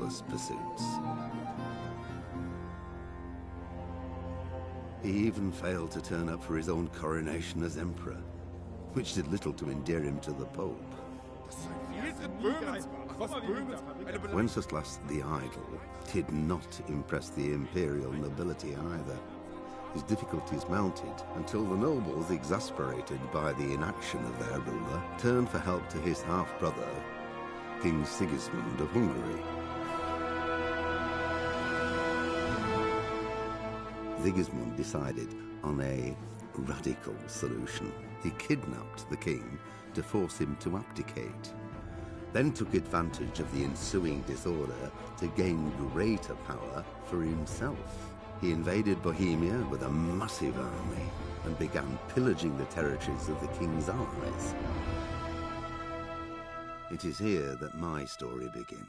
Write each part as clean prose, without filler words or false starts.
pointless pursuits. He even failed to turn up for his own coronation as emperor, which did little to endear him to the Pope. Wenceslas the Idle did not impress the imperial nobility either. His difficulties mounted until the nobles, exasperated by the inaction of their ruler, turned for help to his half-brother, King Sigismund of Hungary. Sigismund decided on a radical solution. He kidnapped the king to force him to abdicate, then took advantage of the ensuing disorder to gain greater power for himself. He invaded Bohemia with a massive army and began pillaging the territories of the king's allies. It is here that my story begins.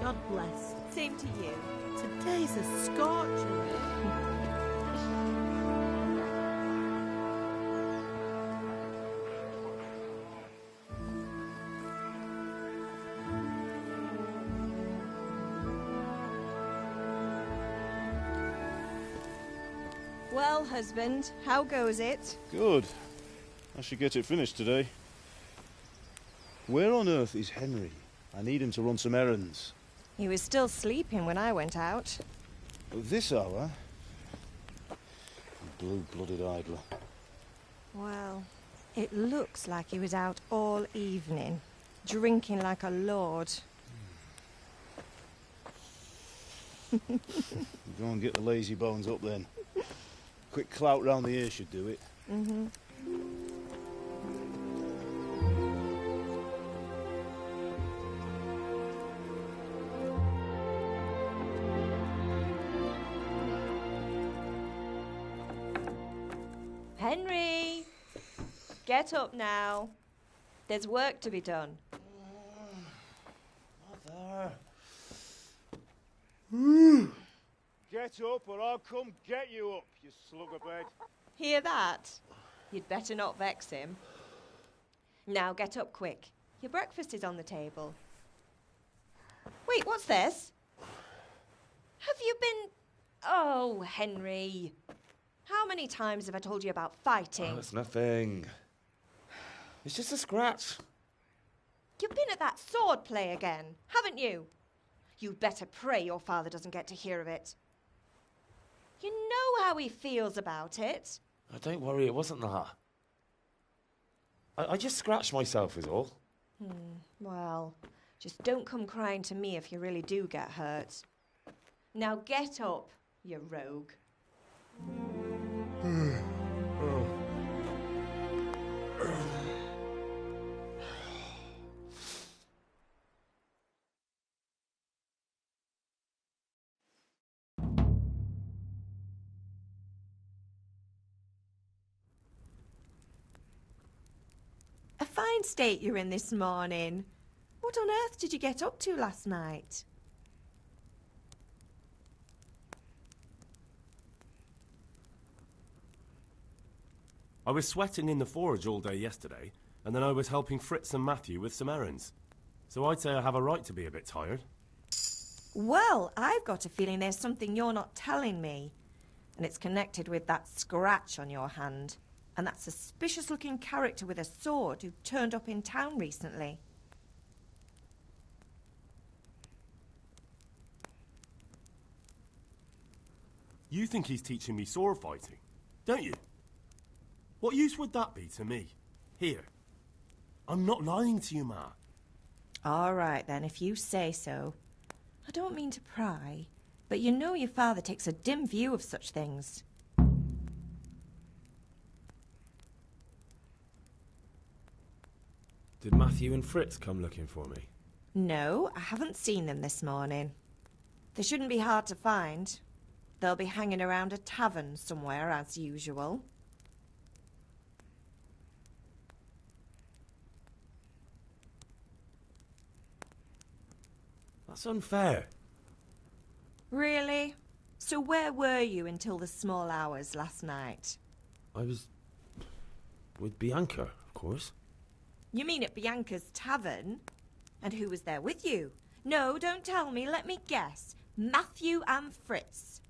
God bless. Same to you. Today's a scorcher. Well, husband, how goes it? Good. I should get it finished today. Where on earth is Henry? I need him to run some errands. He was still sleeping when I went out. At this hour? Blue-blooded idler. Well, it looks like he was out all evening, drinking like a lord. Go and get the lazy bones up then. Quick clout round the ear should do it. Mm-hmm. Henry! Get up now. There's work to be done. Mother. Get up or I'll come get you up, you slugabed. Hear that? You'd better not vex him. Now get up quick. Your breakfast is on the table. Wait, what's this? Have you been... Oh, Henry. How many times have I told you about fighting? Oh, it's nothing. It's just a scratch. You've been at that sword play again, haven't you? You'd better pray your father doesn't get to hear of it. You know how he feels about it. Oh, don't worry, it wasn't that. I just scratched myself is all. Well, just don't come crying to me if you really do get hurt. Now get up, you rogue. A fine state you're in this morning. What on earth did you get up to last night? I was sweating in the forge all day yesterday, and then I was helping Fritz and Matthew with some errands. So I'd say I have a right to be a bit tired. Well, I've got a feeling there's something you're not telling me. And it's connected with that scratch on your hand. And that suspicious-looking character with a sword who turned up in town recently. You think he's teaching me sword fighting, don't you? What use would that be to me? Here. I'm not lying to you, Ma. All right, then, if you say so. I don't mean to pry, but you know your father takes a dim view of such things. Did Matthew and Fritz come looking for me? No, I haven't seen them this morning. They shouldn't be hard to find. They'll be hanging around a tavern somewhere, as usual. That's unfair. Really? So where were you until the small hours last night? I was... with Bianca, of course. You mean at Bianca's tavern? And who was there with you? No, don't tell me, let me guess. Matthew and Fritz.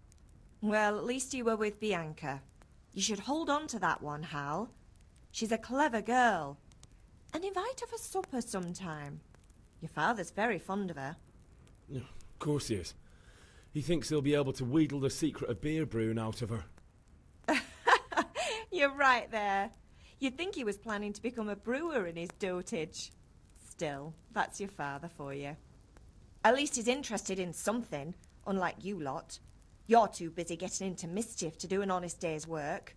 Well, at least you were with Bianca. You should hold on to that one, Hal. She's a clever girl. And invite her for supper sometime. Your father's very fond of her. Yeah, of course he is. He thinks he'll be able to wheedle the secret of beer brewing out of her. You're right there. You'd think he was planning to become a brewer in his dotage. Still, that's your father for you. At least he's interested in something, unlike you lot. You're too busy getting into mischief to do an honest day's work.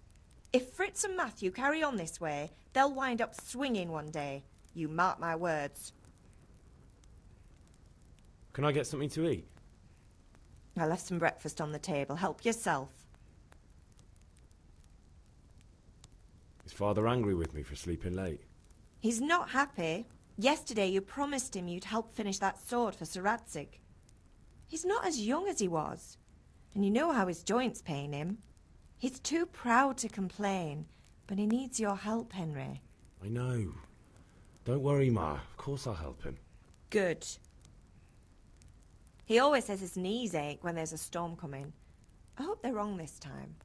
If Fritz and Matthew carry on this way, they'll wind up swinging one day. You mark my words. Can I get something to eat? I left some breakfast on the table. Help yourself. Is Father angry with me for sleeping late? He's not happy. Yesterday you promised him you'd help finish that sword for Sir Radzig. He's not as young as he was. And you know how his joints pain him. He's too proud to complain, but he needs your help, Henry. I know. Don't worry, Ma. Of course I'll help him. Good. He always says his knees ache when there's a storm coming. I hope they're wrong this time.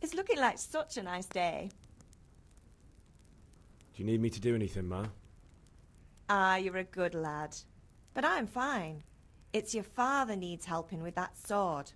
It's looking like such a nice day. Do you need me to do anything, Ma? Ah, you're a good lad. But I'm fine. It's your father needs helping with that sword.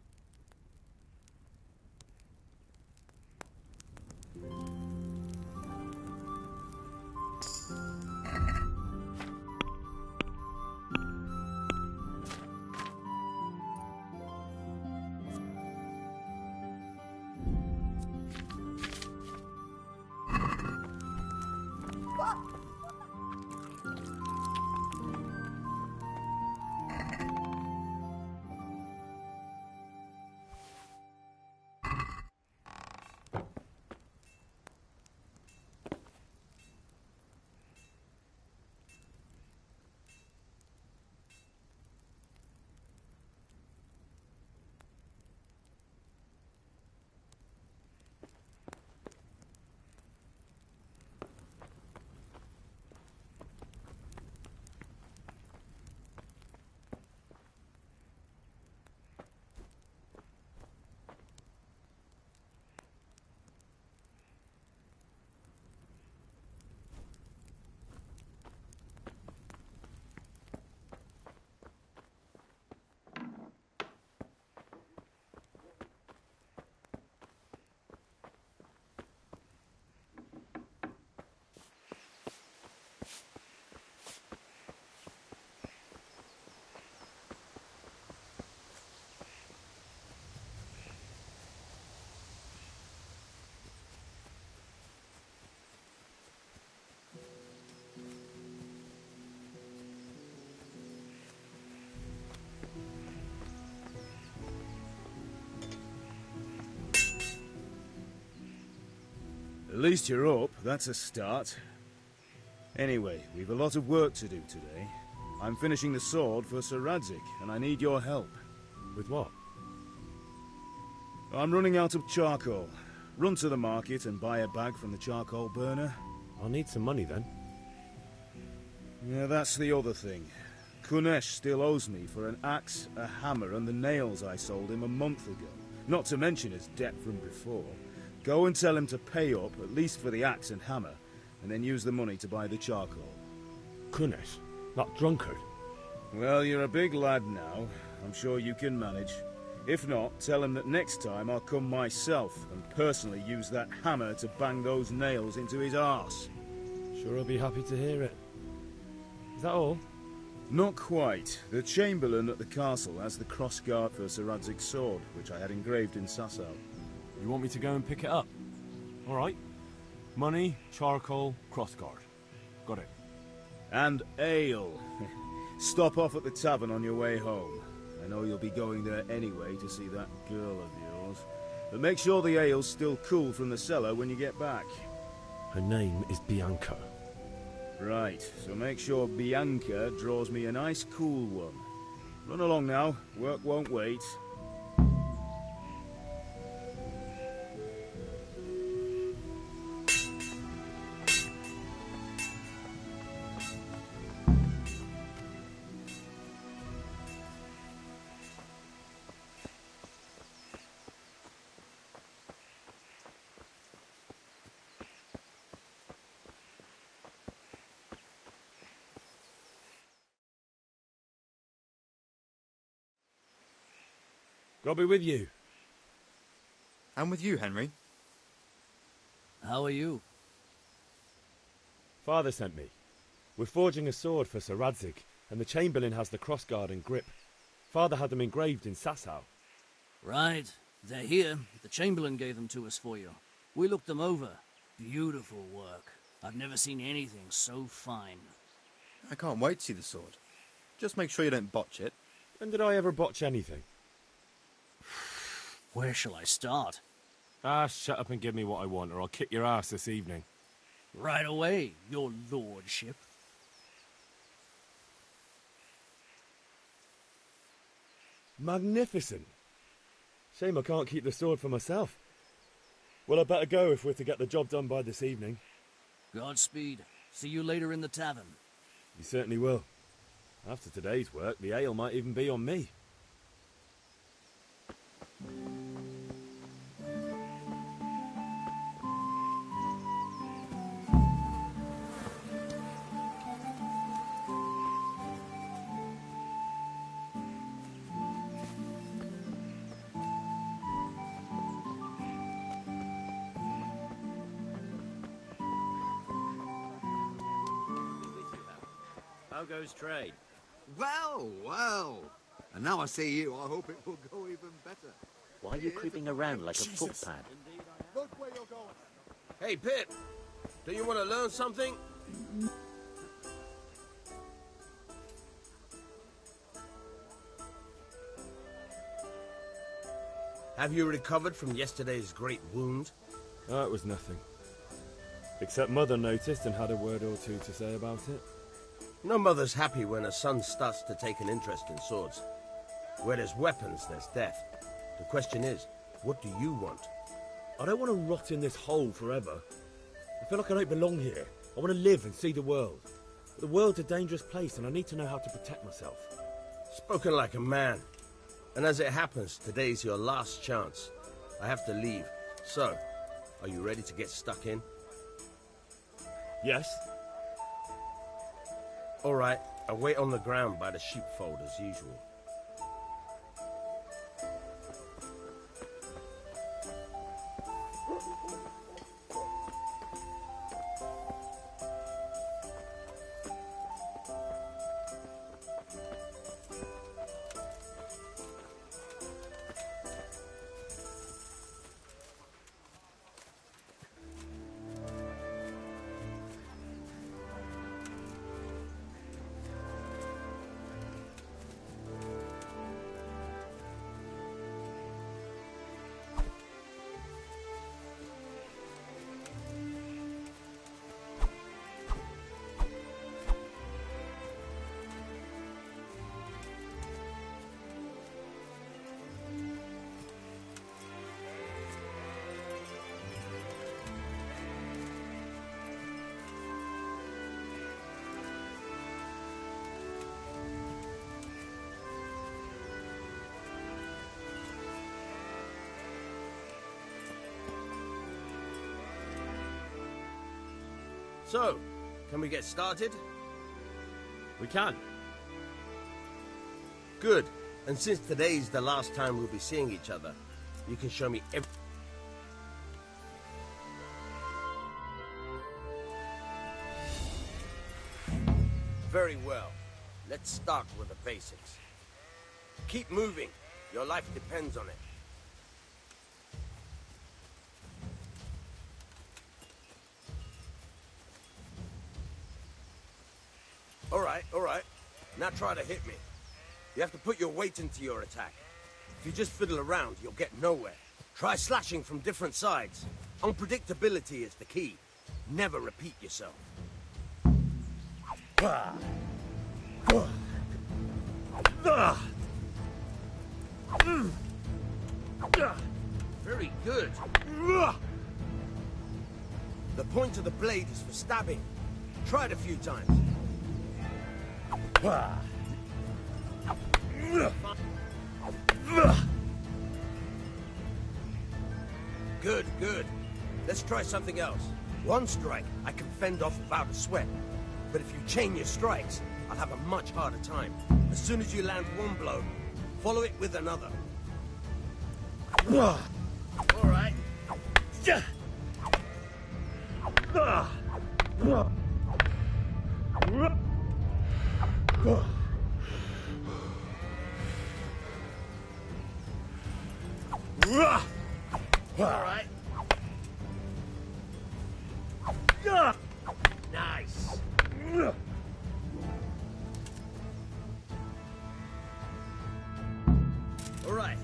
At least you're up, that's a start. Anyway, we've a lot of work to do today. I'm finishing the sword for Sir Radzig, and I need your help. With what? I'm running out of charcoal. Run to the market and buy a bag from the charcoal burner. I'll need some money then. Yeah, that's the other thing. Kunesh still owes me for an axe, a hammer, and the nails I sold him a month ago. Not to mention his debt from before. Go and tell him to pay up, at least for the axe and hammer, and then use the money to buy the charcoal. Kunesh? That drunkard? Well, you're a big lad now. I'm sure you can manage. If not, tell him that next time I'll come myself and personally use that hammer to bang those nails into his arse. Sure, I'll be happy to hear it. Is that all? Not quite. The Chamberlain at the castle has the crossguard for Sir Radzig's sword, which I had engraved in Sasau. You want me to go and pick it up? All right. Money, charcoal, crossguard. Got it. And ale. Stop off at the tavern on your way home. I know you'll be going there anyway to see that girl of yours. But make sure the ale's still cool from the cellar when you get back. Her name is Bianca. Right, so make sure Bianca draws me a nice cool one. Run along now, work won't wait. God be with you. And with you, Henry. How are you? Father sent me. We're forging a sword for Sir Radzig, and the Chamberlain has the crossguard and grip. Father had them engraved in Sasau. Right. They're here. The Chamberlain gave them to us for you. We looked them over. Beautiful work. I've never seen anything so fine. I can't wait to see the sword. Just make sure you don't botch it. When did I ever botch anything? Where shall I start? Ah, shut up and give me what I want, or I'll kick your ass this evening. Right away, your lordship. Magnificent. Shame I can't keep the sword for myself. Well, I better go if we're to get the job done by this evening. Godspeed. See you later in the tavern. You certainly will. After today's work, the ale might even be on me. How goes trade? Well, well. And now I see you, I hope it will go even better. Why are you creeping around like a footpad? Look where you're going. Hey, Pip, do you want to learn something? Have you recovered from yesterday's great wound? Oh, it was nothing. Except Mother noticed and had a word or two to say about it. No mother's happy when a son starts to take an interest in swords. Where there's weapons, there's death. The question is, what do you want? I don't want to rot in this hole forever. I feel like I don't belong here. I want to live and see the world. But the world's a dangerous place and I need to know how to protect myself. Spoken like a man. And as it happens, today's your last chance. I have to leave. So, are you ready to get stuck in? Yes? All right, I'll wait on the ground by the sheepfold as usual. So, can we get started? We can. Good. And since today's the last time we'll be seeing each other, you can show me every... Very well. Let's start with the basics. Keep moving. Your life depends on it. All right. Now try to hit me. You have to put your weight into your attack. If you just fiddle around, you'll get nowhere. Try slashing from different sides. Unpredictability is the key. Never repeat yourself. Very good. The point of the blade is for stabbing. Try it a few times. Good. Let's try something else. One strike, I can fend off without a sweat. But if you chain your strikes, I'll have a much harder time. As soon as you land one blow, follow it with another. All right. All right. Nice. All right.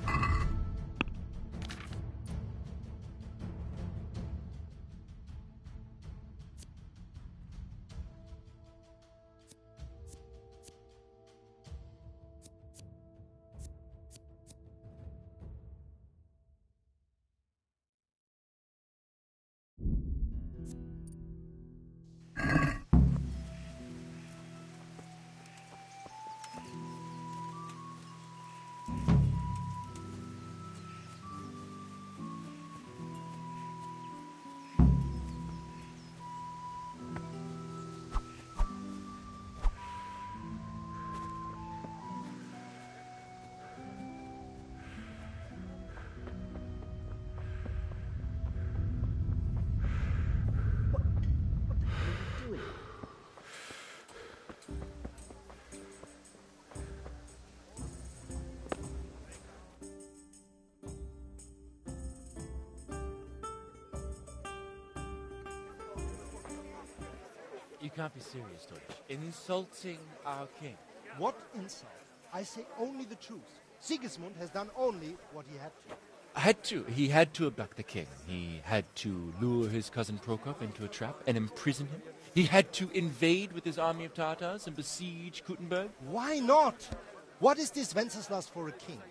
You can't be serious, Deutsch. Insulting our king. What insult? I say only the truth. Sigismund has done only what he had to. He had to abduct the king. He had to lure his cousin Prokop into a trap and imprison him. He had to invade with his army of Tatars and besiege Kuttenberg. Why not? What is this Wenceslas for a king?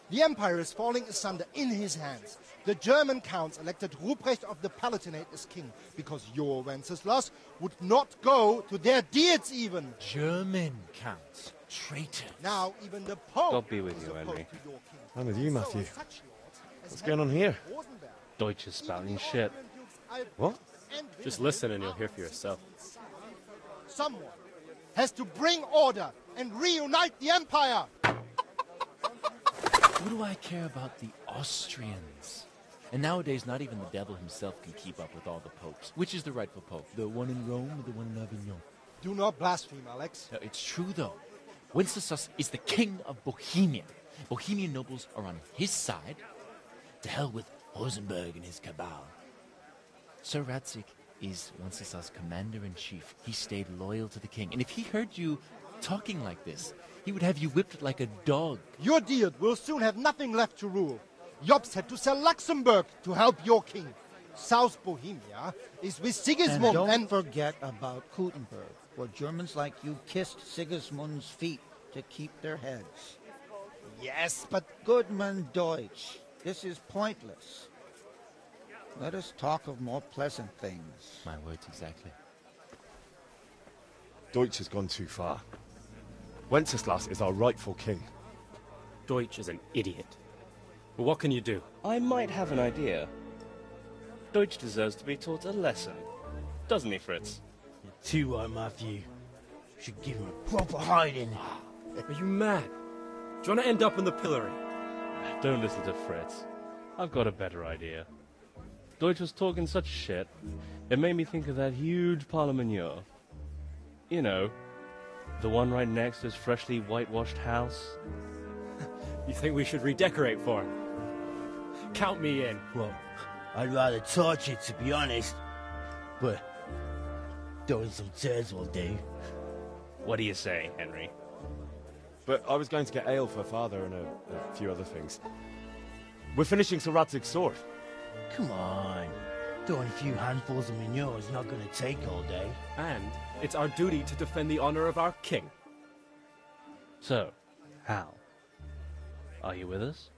The empire is falling asunder in his hands. The German counts elected Ruprecht of the Palatinate as king because your Wenceslas would not go to their deeds even. German counts. Traitors. Now even the Pope God be with is you, opposed Henry. to your king. I'm with you, Matthew. So such lords as What's going on here? Rosenberg, Deutsch is spouting shit. What? and Just listen and you'll hear for yourself. Someone has to bring order and reunite the empire. What do I care about the Austrians? And nowadays, not even the devil himself can keep up with all the popes. Which is the rightful pope? The one in Rome or the one in Avignon? Do not blaspheme, Alex. No, it's true, though. Wenceslas is the king of Bohemia. Bohemian nobles are on his side. To hell with Rosenberg and his cabal. Sir Radzik is Wenceslas' commander-in-chief. He stayed loyal to the king. And if he heard you talking like this, he would have you whipped like a dog. Your Diet will soon have nothing left to rule. Jobst had to sell Luxembourg to help your king. South Bohemia is with Sigismund and don't forget about Kuttenberg, where Germans like you kissed Sigismund's feet to keep their heads. Yes, but... Goodman Deutsch, this is pointless. Let us talk of more pleasant things. My words exactly. Deutsch has gone too far. Wenceslas is our rightful king. Deutsch is an idiot. But what can you do? I might have an idea. Deutsch deserves to be taught a lesson. doesn't he, Fritz? You're too right, Matthew. Should give him a proper hiding. Are you mad? Do you want to end up in the pillory? Don't listen to Fritz. I've got a better idea. Deutsch was talking such shit, it made me think of that huge parliament. You know, the one right next to his freshly whitewashed house. You think we should redecorate for him? Count me in. Well, I'd rather torch it, to be honest. But throwing some tears will do. What do you say, Henry? But I was going to get ale for Father and a few other things. We're finishing Sir Radzig's sword. Come on. Throwing a few handfuls of manure is not going to take all day. And it's our duty to defend the honor of our king. So, Hal, are you with us?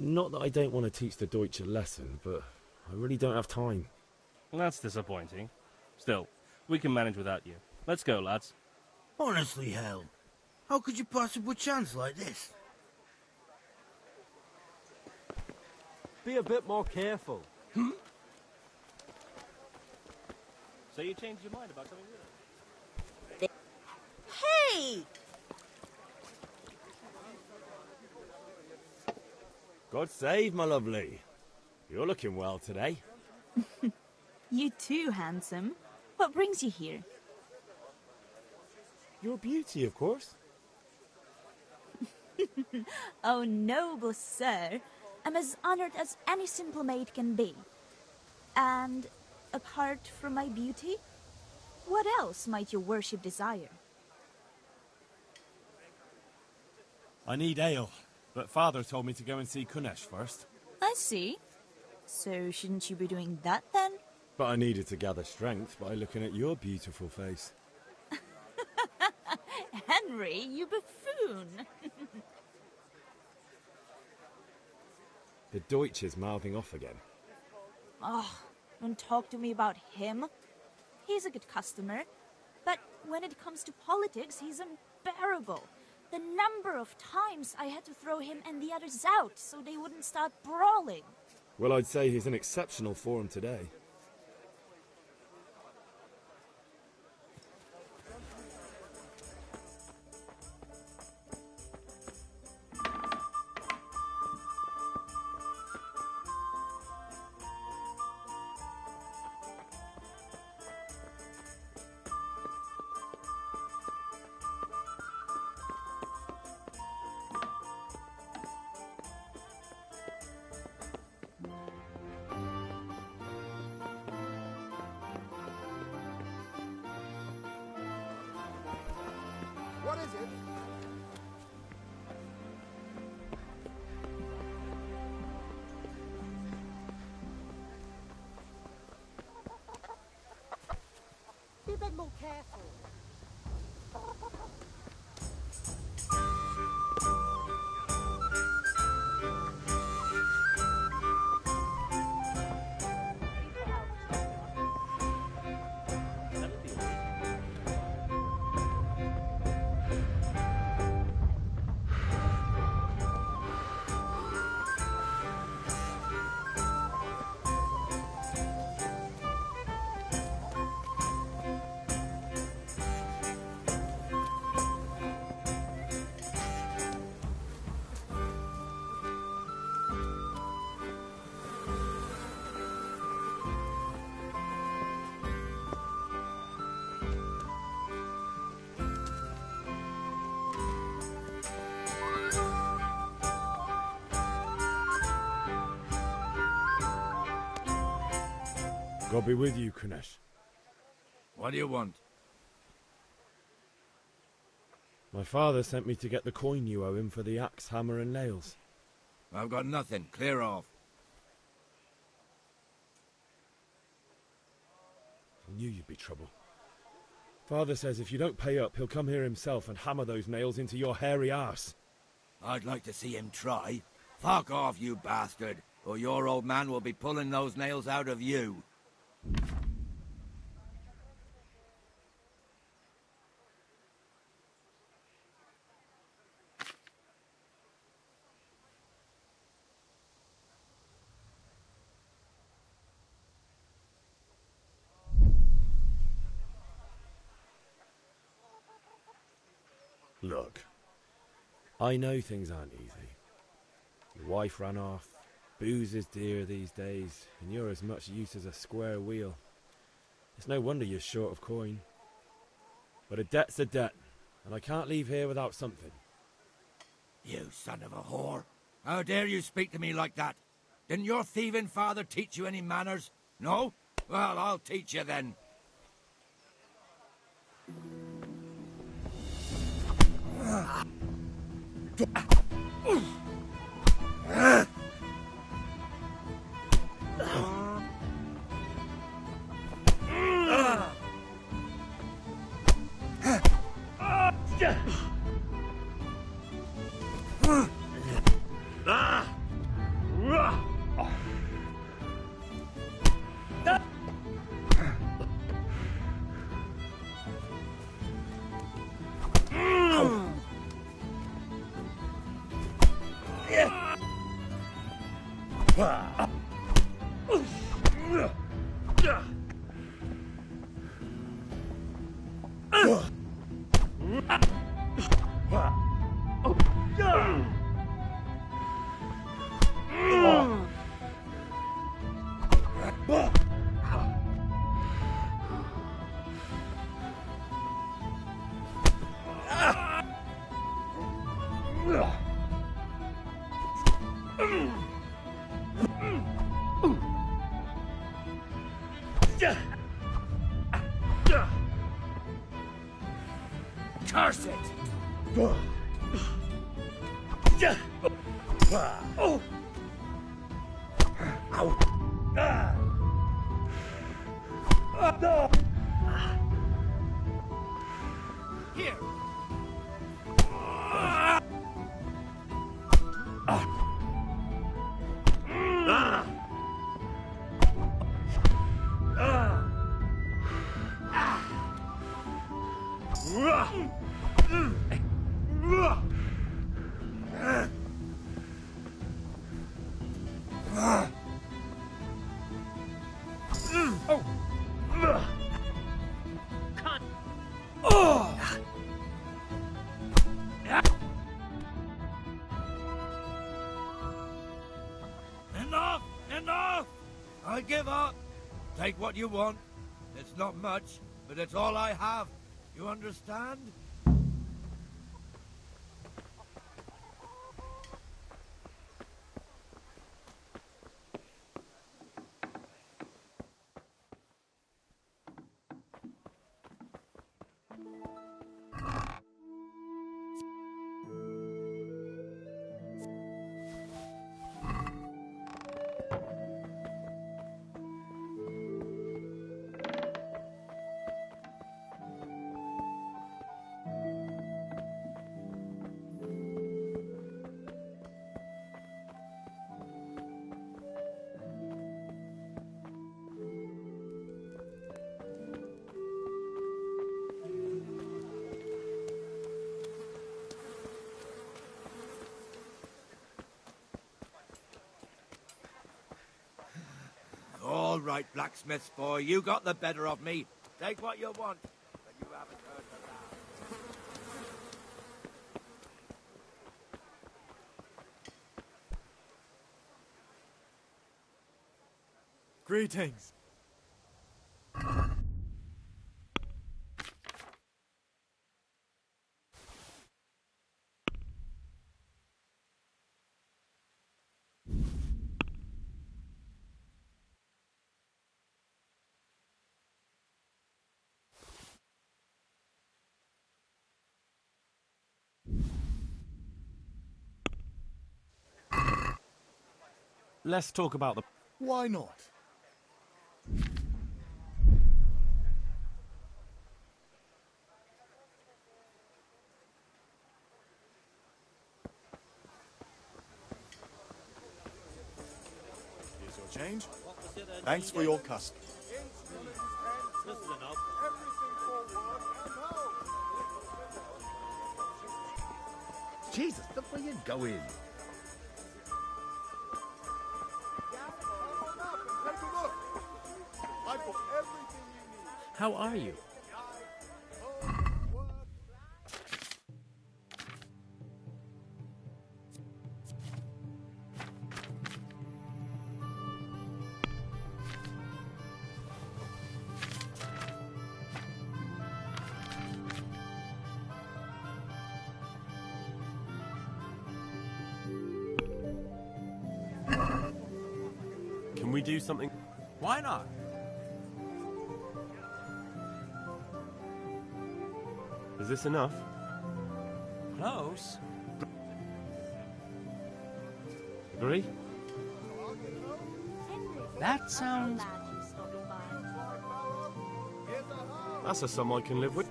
Not that I don't want to teach the Deutsch a lesson, but I really don't have time. Well, that's disappointing. Still, we can manage without you. Let's go, lads. Honestly, Hal, how could you possibly chance like this? Be a bit more careful. So you changed your mind about coming with us? Hey! God save, my lovely. You're looking well today. You too, handsome. What brings you here? Your beauty, of course. Oh, noble sir. I'm as honored as any simple maid can be. And apart from my beauty, what else might your worship desire? I need ale, but Father told me to go and see Kunesh first. I see. So shouldn't you be doing that then? But I needed to gather strength by looking at your beautiful face. Henry, you buffoon! The Deutsch is mouthing off again. Oh, don't talk to me about him. He's a good customer, but when it comes to politics, he's unbearable. The number of times I had to throw him and the others out so they wouldn't start brawling. Well, I'd say he's in exceptional form today. What is it? Be a bit more careful. God be with you, Kunesh. What do you want? My father sent me to get the coin you owe him for the axe, hammer and nails. I've got nothing. Clear off. I knew you'd be trouble. Father says if you don't pay up, he'll come here himself and hammer those nails into your hairy arse. I'd like to see him try. Fuck off, you bastard, or your old man will be pulling those nails out of you. Look, I know things aren't easy. Your wife ran off, booze is dear these days, and you're as much use as a square wheel. It's no wonder you're short of coin. But a debt's a debt, and I can't leave here without something. You son of a whore. How dare you speak to me like that? Didn't your thieving father teach you any manners? No? Well, I'll teach you then. Curse it! Here! Enough! Enough! I give up. Take what you want. It's not much, but it's all I have. You understand? All right, blacksmith's boy, you got the better of me. Take what you want, but you haven't heard the last. Greetings. Let's talk about the... Why not? change? Thanks for your custom. This is enough. Jesus, look where you're going. How are you? Can we do something? Why not? Is this enough? Close. Agree? That sounds... That's a sum I can live with.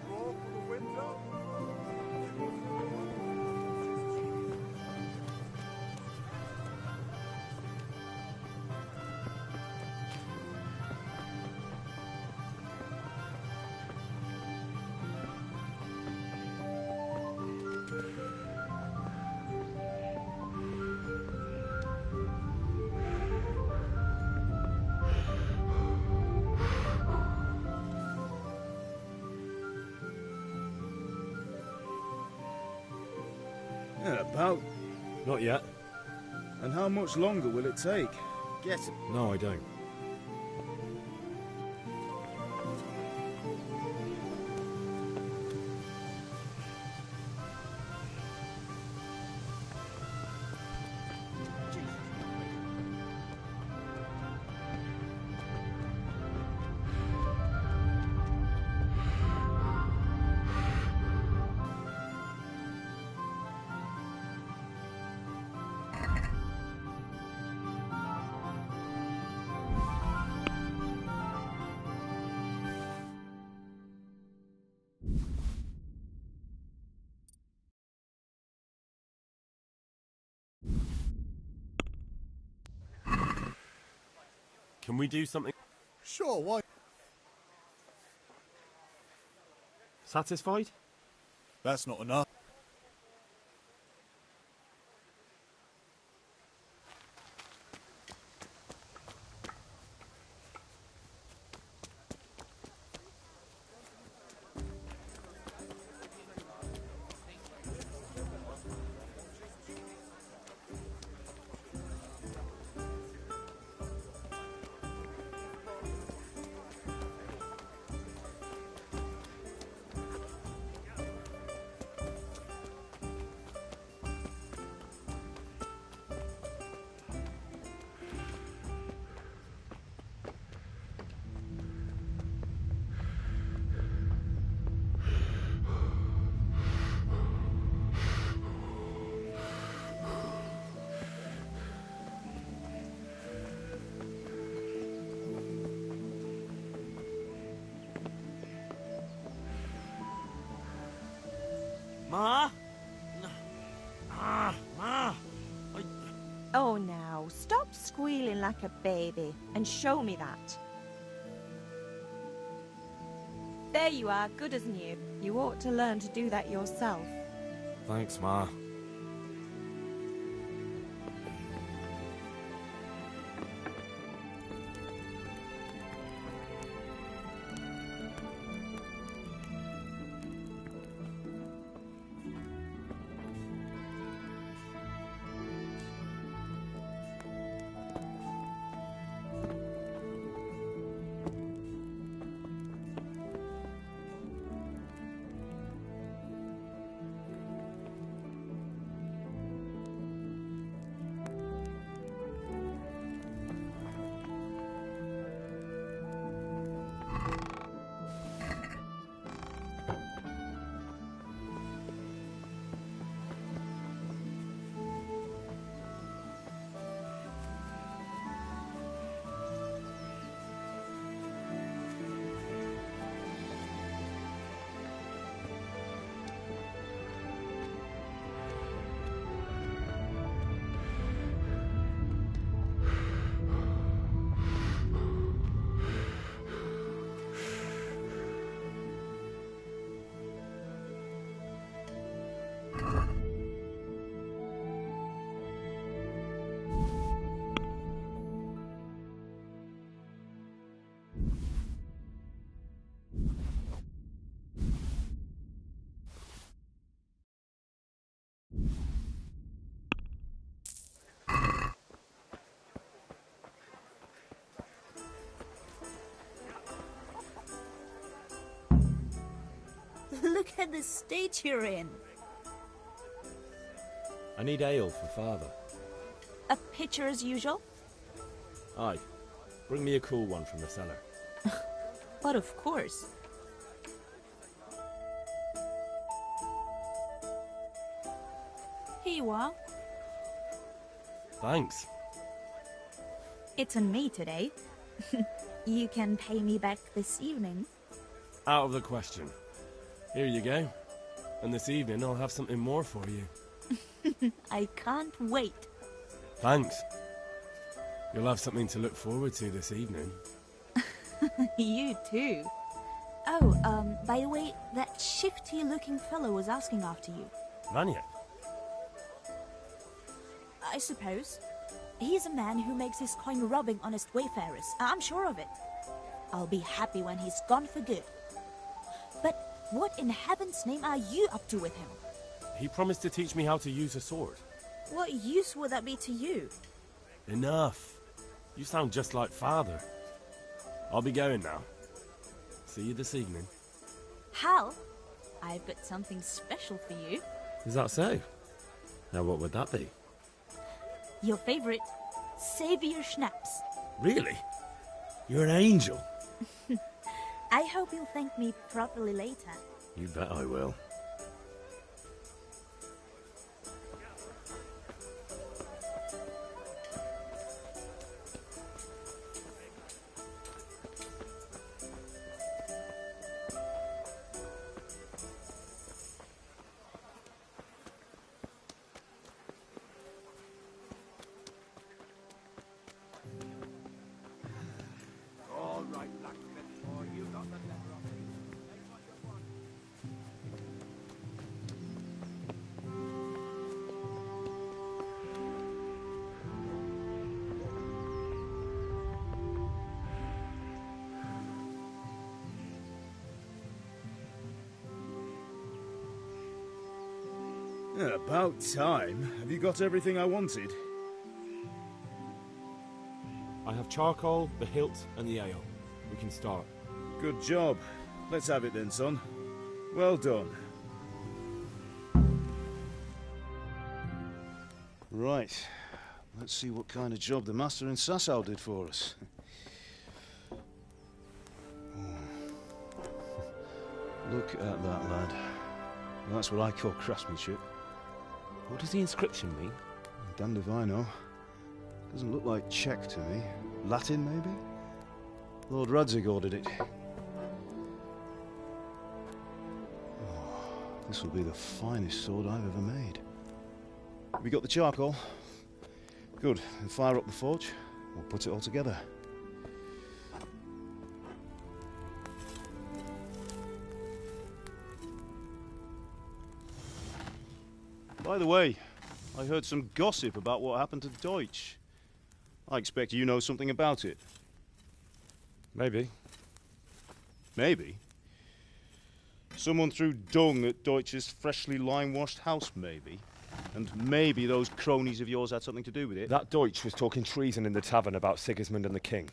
Yeah, about. Not yet. And how much longer will it take? Get it. No, I don't. Can we do something? Sure, why? Satisfied? That's not enough. Ma? Ma! Oh, now, stop squealing like a baby and show me that. There you are, good as new. You ought to learn to do that yourself. Thanks, Ma. Look at the state you're in. I need ale for father. A pitcher as usual? Aye. Bring me a cool one from the cellar. But of course. Here you are. Thanks. It's on me today. You can pay me back this evening. Out of the question. Here you go. And this evening I'll have something more for you. I can't wait. Thanks. You'll have something to look forward to this evening. You too. Oh, by the way, that shifty-looking fellow was asking after you. Vanya? I suppose. He's a man who makes his coin robbing honest wayfarers. I'm sure of it. I'll be happy when he's gone for good. But what in heaven's name are you up to with him? He promised to teach me how to use a sword. What use would that be to you? Enough. You sound just like father. I'll be going now. See you this evening. Hal, I've got something special for you. Is that so? Now what would that be? Your favorite, Savior Schnapps. Really? You're an angel. I hope you'll thank me properly later. You bet I will. All right, blacksmith boy, you got the letter of me. Take what you want. Yeah, about time. Have you got everything I wanted? I have charcoal, the hilt, and the ale. We can start. Good job. Let's have it then, son. Well done. Right. Let's see what kind of job the master in Sasau did for us. Look at that, lad. That's what I call craftsmanship. What does the inscription mean? Damned if I know. Doesn't look like Czech to me. Latin, maybe? Lord Radzig ordered it. Oh, this will be the finest sword I've ever made. Have we got the charcoal? Good. Then fire up the forge. We'll put it all together. By the way, I heard some gossip about what happened to Deutsch. I expect you know something about it. Maybe. Maybe? Someone threw dung at Deutsch's freshly lime-washed house, maybe? And maybe those cronies of yours had something to do with it? That Deutsch was talking treason in the tavern about Sigismund and the king.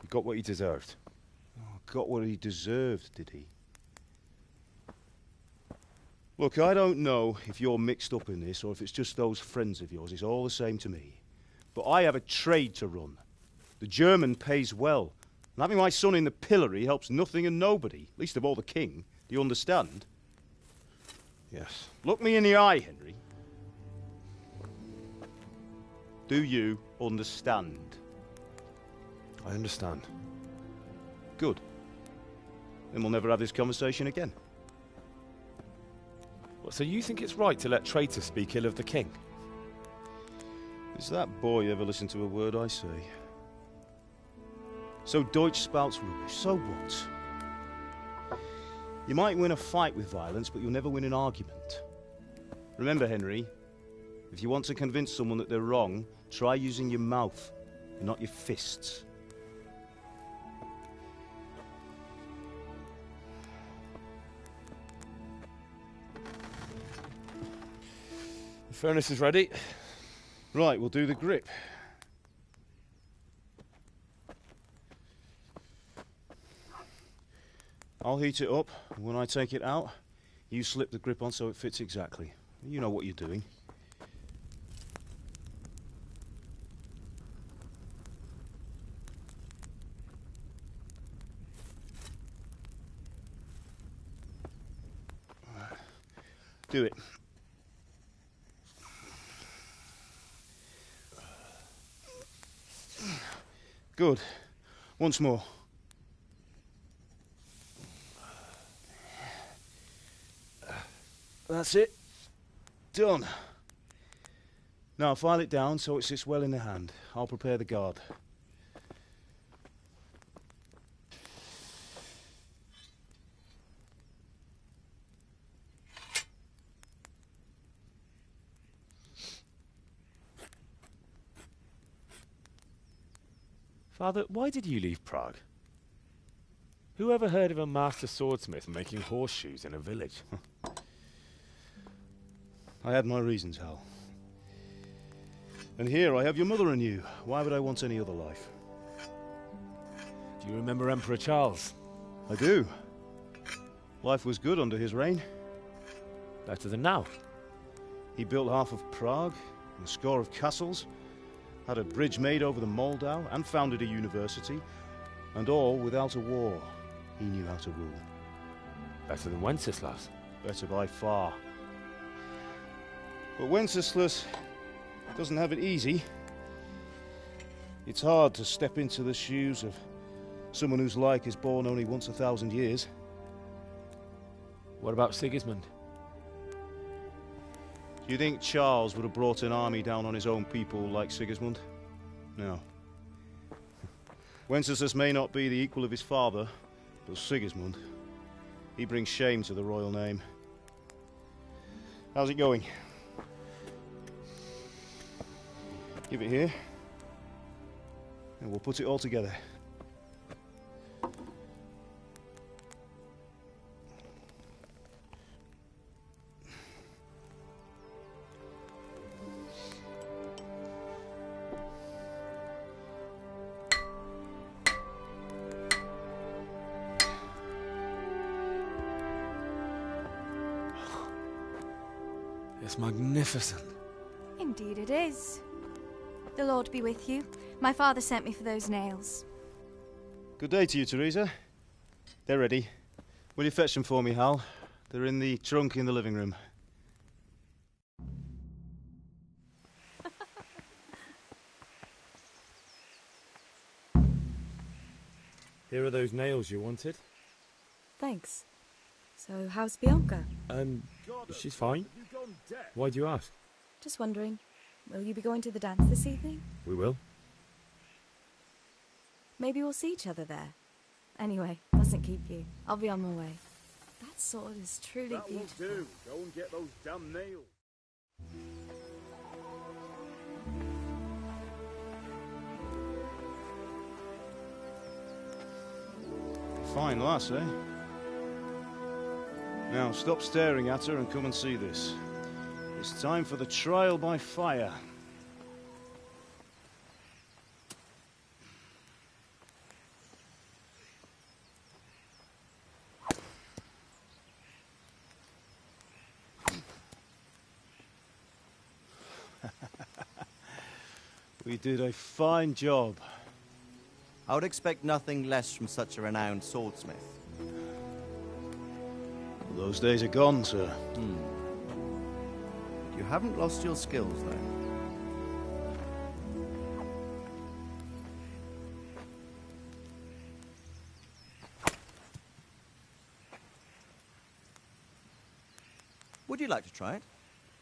He got what he deserved. Oh, got what he deserved, did he? Look, I don't know if you're mixed up in this or if it's just those friends of yours. It's all the same to me. But I have a trade to run. The German pays well. And having my son in the pillory helps nothing and nobody, least of all the king. Do you understand? Yes. Look me in the eye, Henry. Do you understand? I understand. Good. Then we'll never have this conversation again. What, so you think it's right to let traitors speak ill of the king? Does that boy ever listen to a word I say? So Deutsch spouts rubbish, so what? You might win a fight with violence, but you'll never win an argument. Remember, Henry, if you want to convince someone that they're wrong, try using your mouth, and not your fists. The furnace is ready. Right, we'll do the grip. I'll heat it up, and when I take it out, you slip the grip on so it fits exactly. You know what you're doing. Do it. Good. Once more. That's it. Done. Now file it down so it sits well in the hand. I'll prepare the guard. Father, why did you leave Prague? Who ever heard of a master swordsmith making horseshoes in a village? I had my reasons, Hal. And here I have your mother and you. Why would I want any other life? Do you remember Emperor Charles? I do. Life was good under his reign. Better than now. He built half of Prague, and a score of castles, had a bridge made over the Moldau, and founded a university, and all without a war. He knew how to rule. Better than Wenceslas. Better by far. But Wenceslas doesn't have it easy. It's hard to step into the shoes of someone whose like is born only once 1,000 years. What about Sigismund? Do you think Charles would have brought an army down on his own people like Sigismund? No. Wenceslas may not be the equal of his father, but Sigismund, he brings shame to the royal name. How's it going? Give it here, and we'll put it all together. It's magnificent. Indeed it is. The Lord be with you. My father sent me for those nails. Good day to you, Teresa. They're ready. Will you fetch them for me, Hal? They're in the trunk in the living room. Here are those nails you wanted. Thanks. So, how's Bianca? She's fine. Why do you ask? Just wondering, will you be going to the dance this evening? We will. Maybe we'll see each other there. Anyway, mustn't keep you. I'll be on my way. That sword is truly beautiful. That will do. Go and get those damn nails. Fine lass, eh? Now, stop staring at her and come and see this. It's time for the trial by fire. We did a fine job. I would expect nothing less from such a renowned swordsmith. Well, those days are gone, sir. You haven't lost your skills, though. Would you like to try it?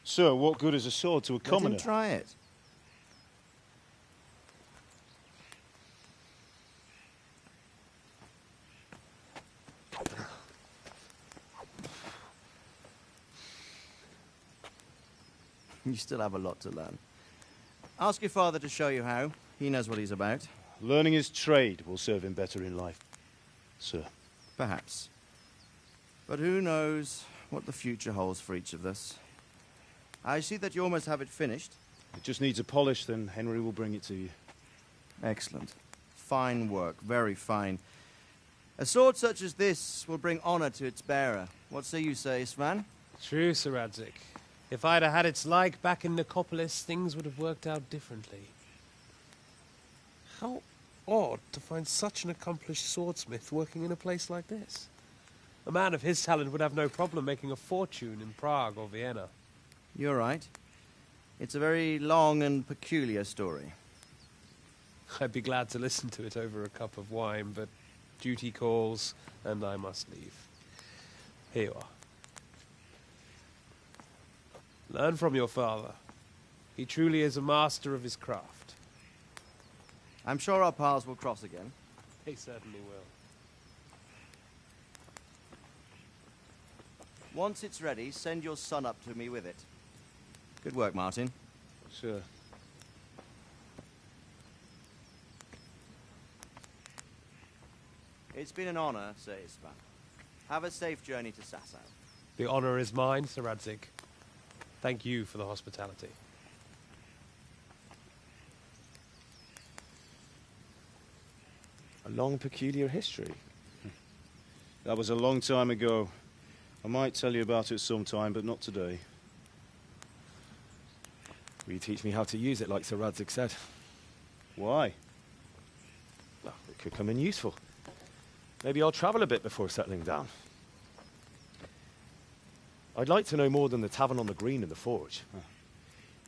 Sir, what good is a sword to a commoner? Let him try it. You still have a lot to learn. Ask your father to show you how. He knows what he's about. Learning his trade will serve him better in life, sir. Perhaps. But who knows what the future holds for each of us. I see that you almost have it finished. It just needs a polish, then Henry will bring it to you. Excellent. Fine work, very fine. A sword such as this will bring honor to its bearer. What say you, Svan? True, Sir Radzig. If I'd have had its like back in Nicopolis, things would have worked out differently. How odd to find such an accomplished swordsmith working in a place like this. A man of his talent would have no problem making a fortune in Prague or Vienna. You're right. It's a very long and peculiar story. I'd be glad to listen to it over a cup of wine, but duty calls, and I must leave. Here you are. Learn from your father. He truly is a master of his craft. I'm sure our paths will cross again. He certainly will. Once it's ready, send your son up to me with it. Good work, Martin. Sure. It's been an honor, Sir Ispan. Have a safe journey to Sasau. The honor is mine, Sir Radzig. Thank you for the hospitality. A long, peculiar history. That was a long time ago. I might tell you about it sometime, but not today. Will you teach me how to use it, like Sir Radzig said? Why? Well, it could come in useful. Maybe I'll travel a bit before settling down. I'd like to know more than the tavern on the green and the forge.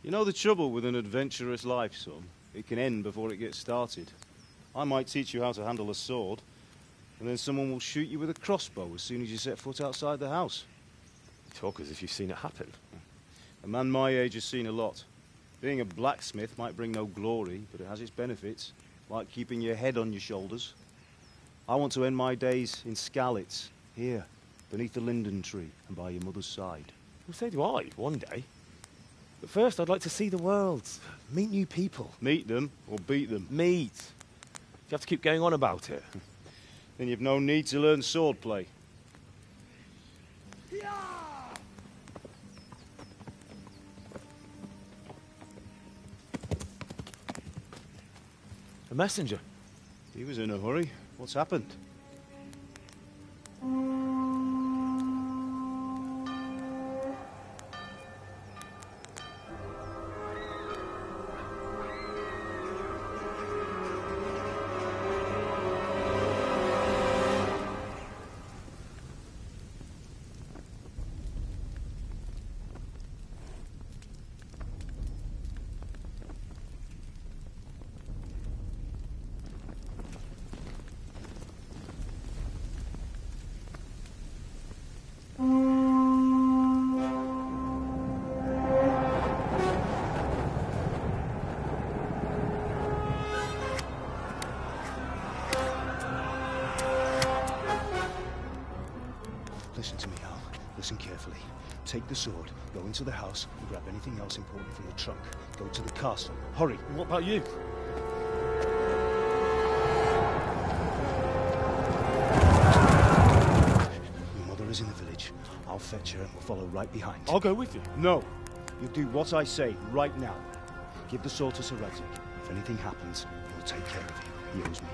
You know the trouble with an adventurous life, son? It can end before it gets started. I might teach you how to handle a sword, and then someone will shoot you with a crossbow as soon as you set foot outside the house. You talk as if you've seen it happen. A man my age has seen a lot. Being a blacksmith might bring no glory, but it has its benefits, like keeping your head on your shoulders. I want to end my days in Skalitz, here, beneath the linden tree and by your mother's side. Well, so do I, one day. But first, I'd like to see the world, meet new people. Meet them or beat them? Meet. You have to keep going on about it. Then you've no need to learn swordplay. A messenger. He was in a hurry. What's happened? Listen to me, Al. Listen carefully. Take the sword, go into the house, and grab anything else important from the trunk. Go to the castle. Hurry. What about you? Your mother is in the village. I'll fetch her and we'll follow right behind. I'll go with you. No. You'll do what I say right now. Give the sword to Sir Radzig. If anything happens, he'll take care of you. He owes me.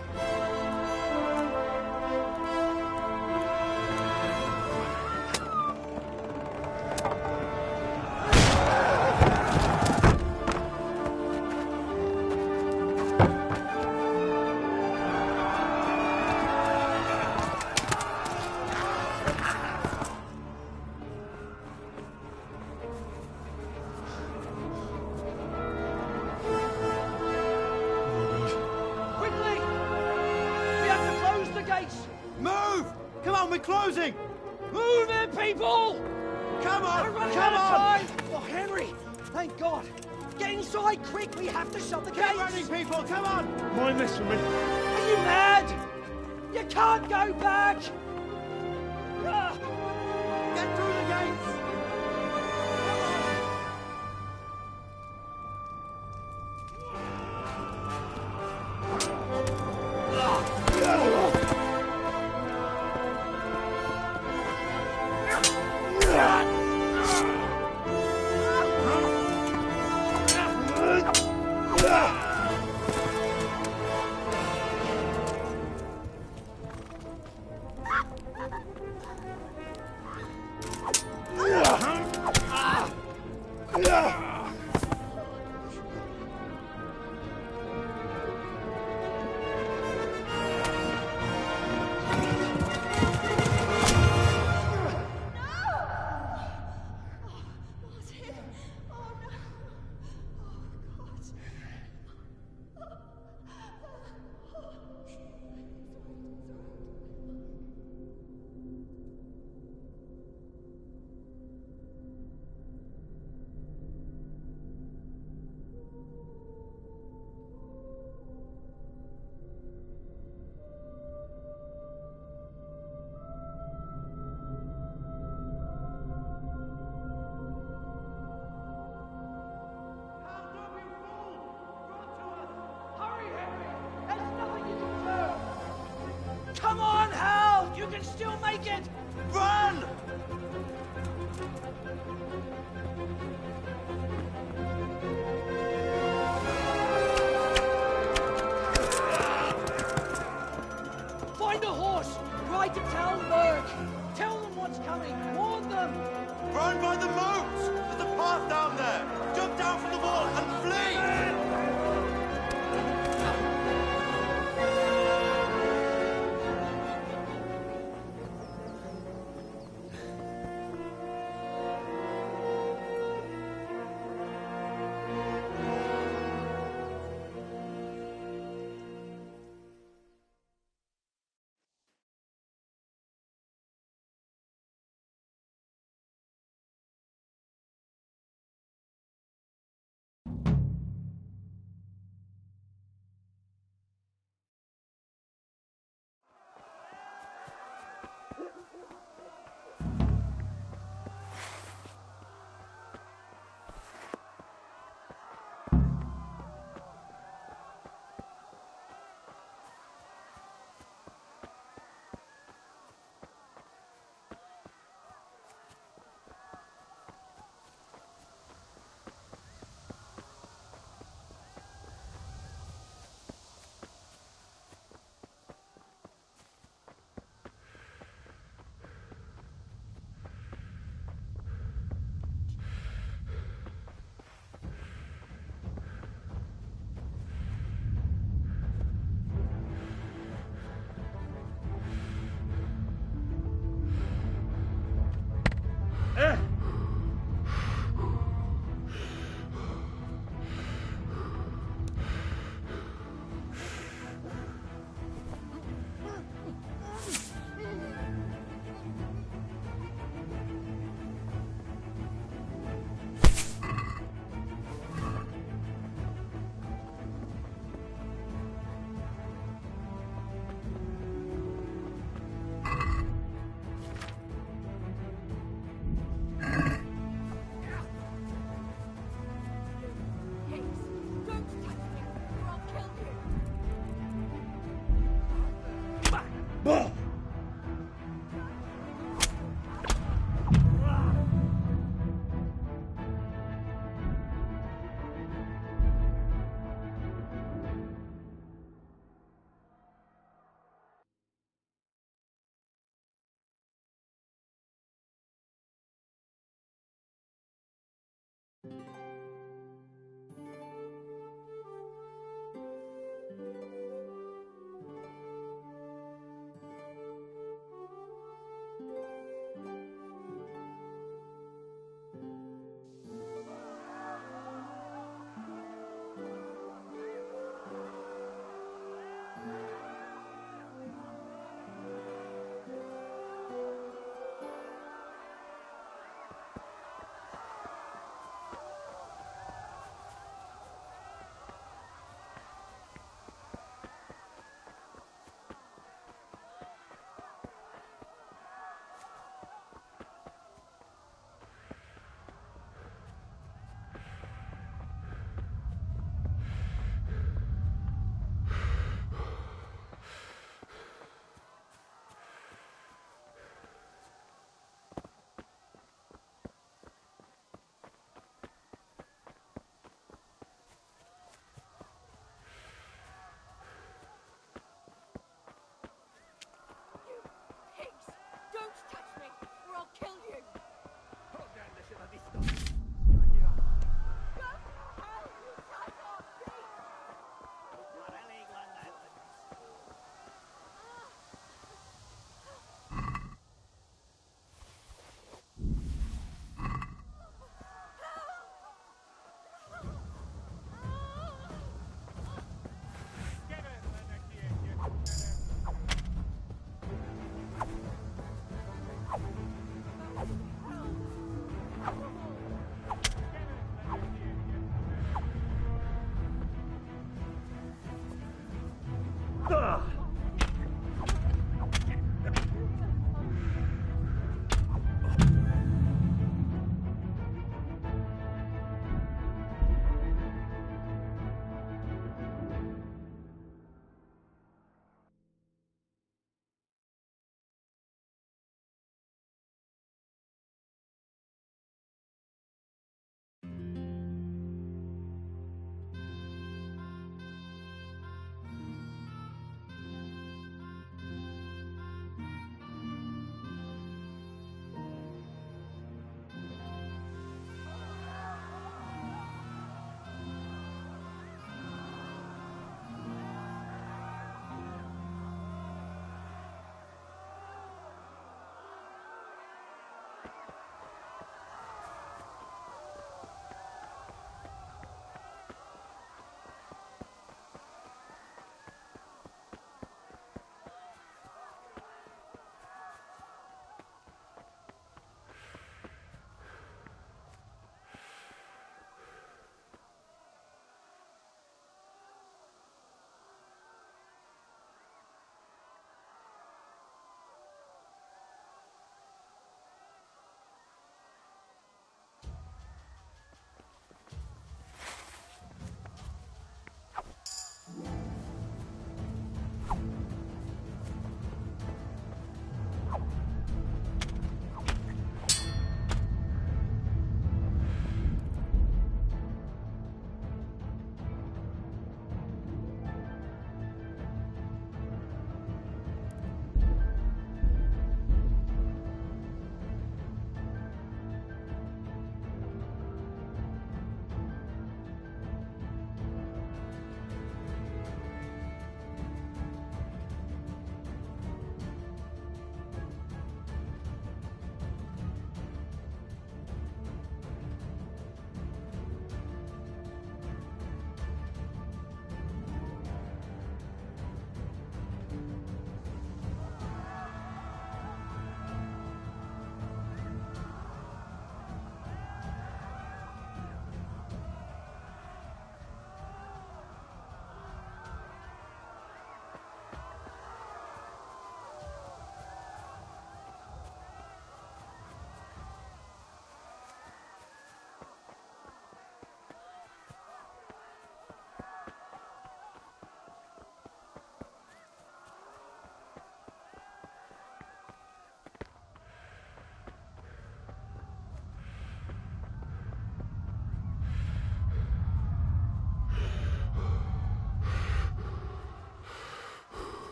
Closing! Move it, people! Come on! We're running Come out of on! time! Oh, Henry! Thank God! Get inside, quick! We have to shut the gates! Get running, people! Come on! Mind this for me. Are you mad? You can't go back! Get through the gates!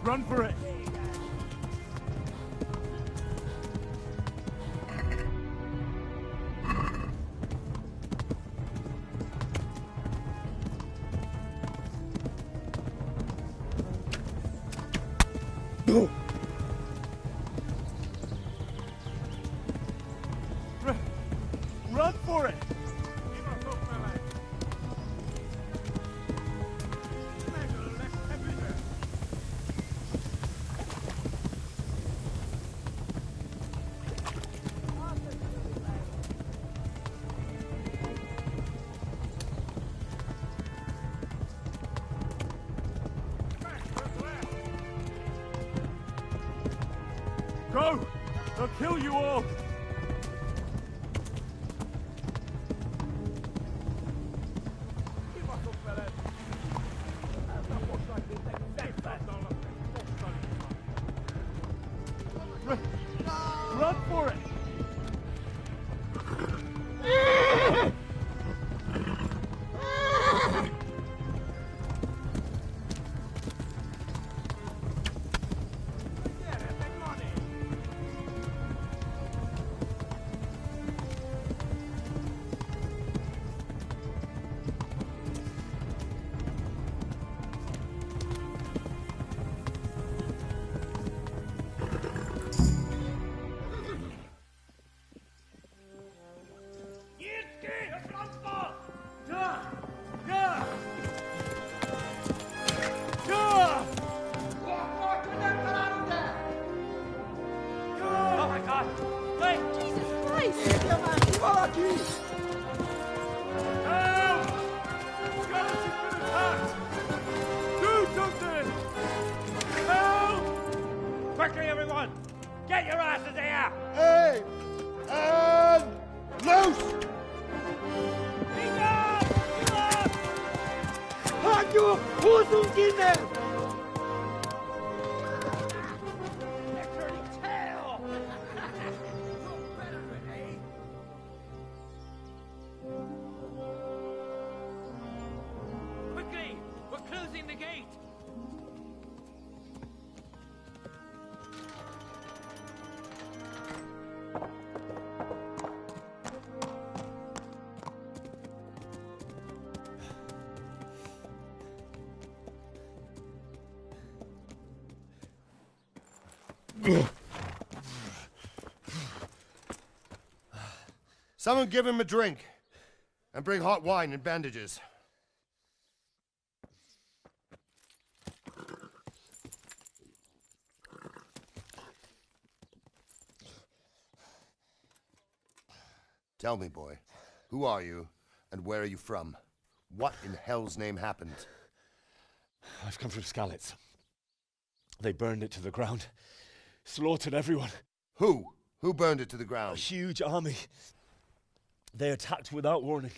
Run for it! Run for it! Go! They'll kill you all! Run for it! Oh my God! Wait! Jesus Christ! Help! Skeleton's been attacked! Do something! Help! Quickly, everyone! Get your asses here! Hey! And loose! Hanju! Husunkinden! Quickly! We're closing the gate! Someone give him a drink. And bring hot wine and bandages. Tell me, boy, who are you and where are you from? What in hell's name happened? I've come from Skalitz. They burned it to the ground. Slaughtered everyone. Who? Who burned it to the ground? A huge army. They attacked without warning.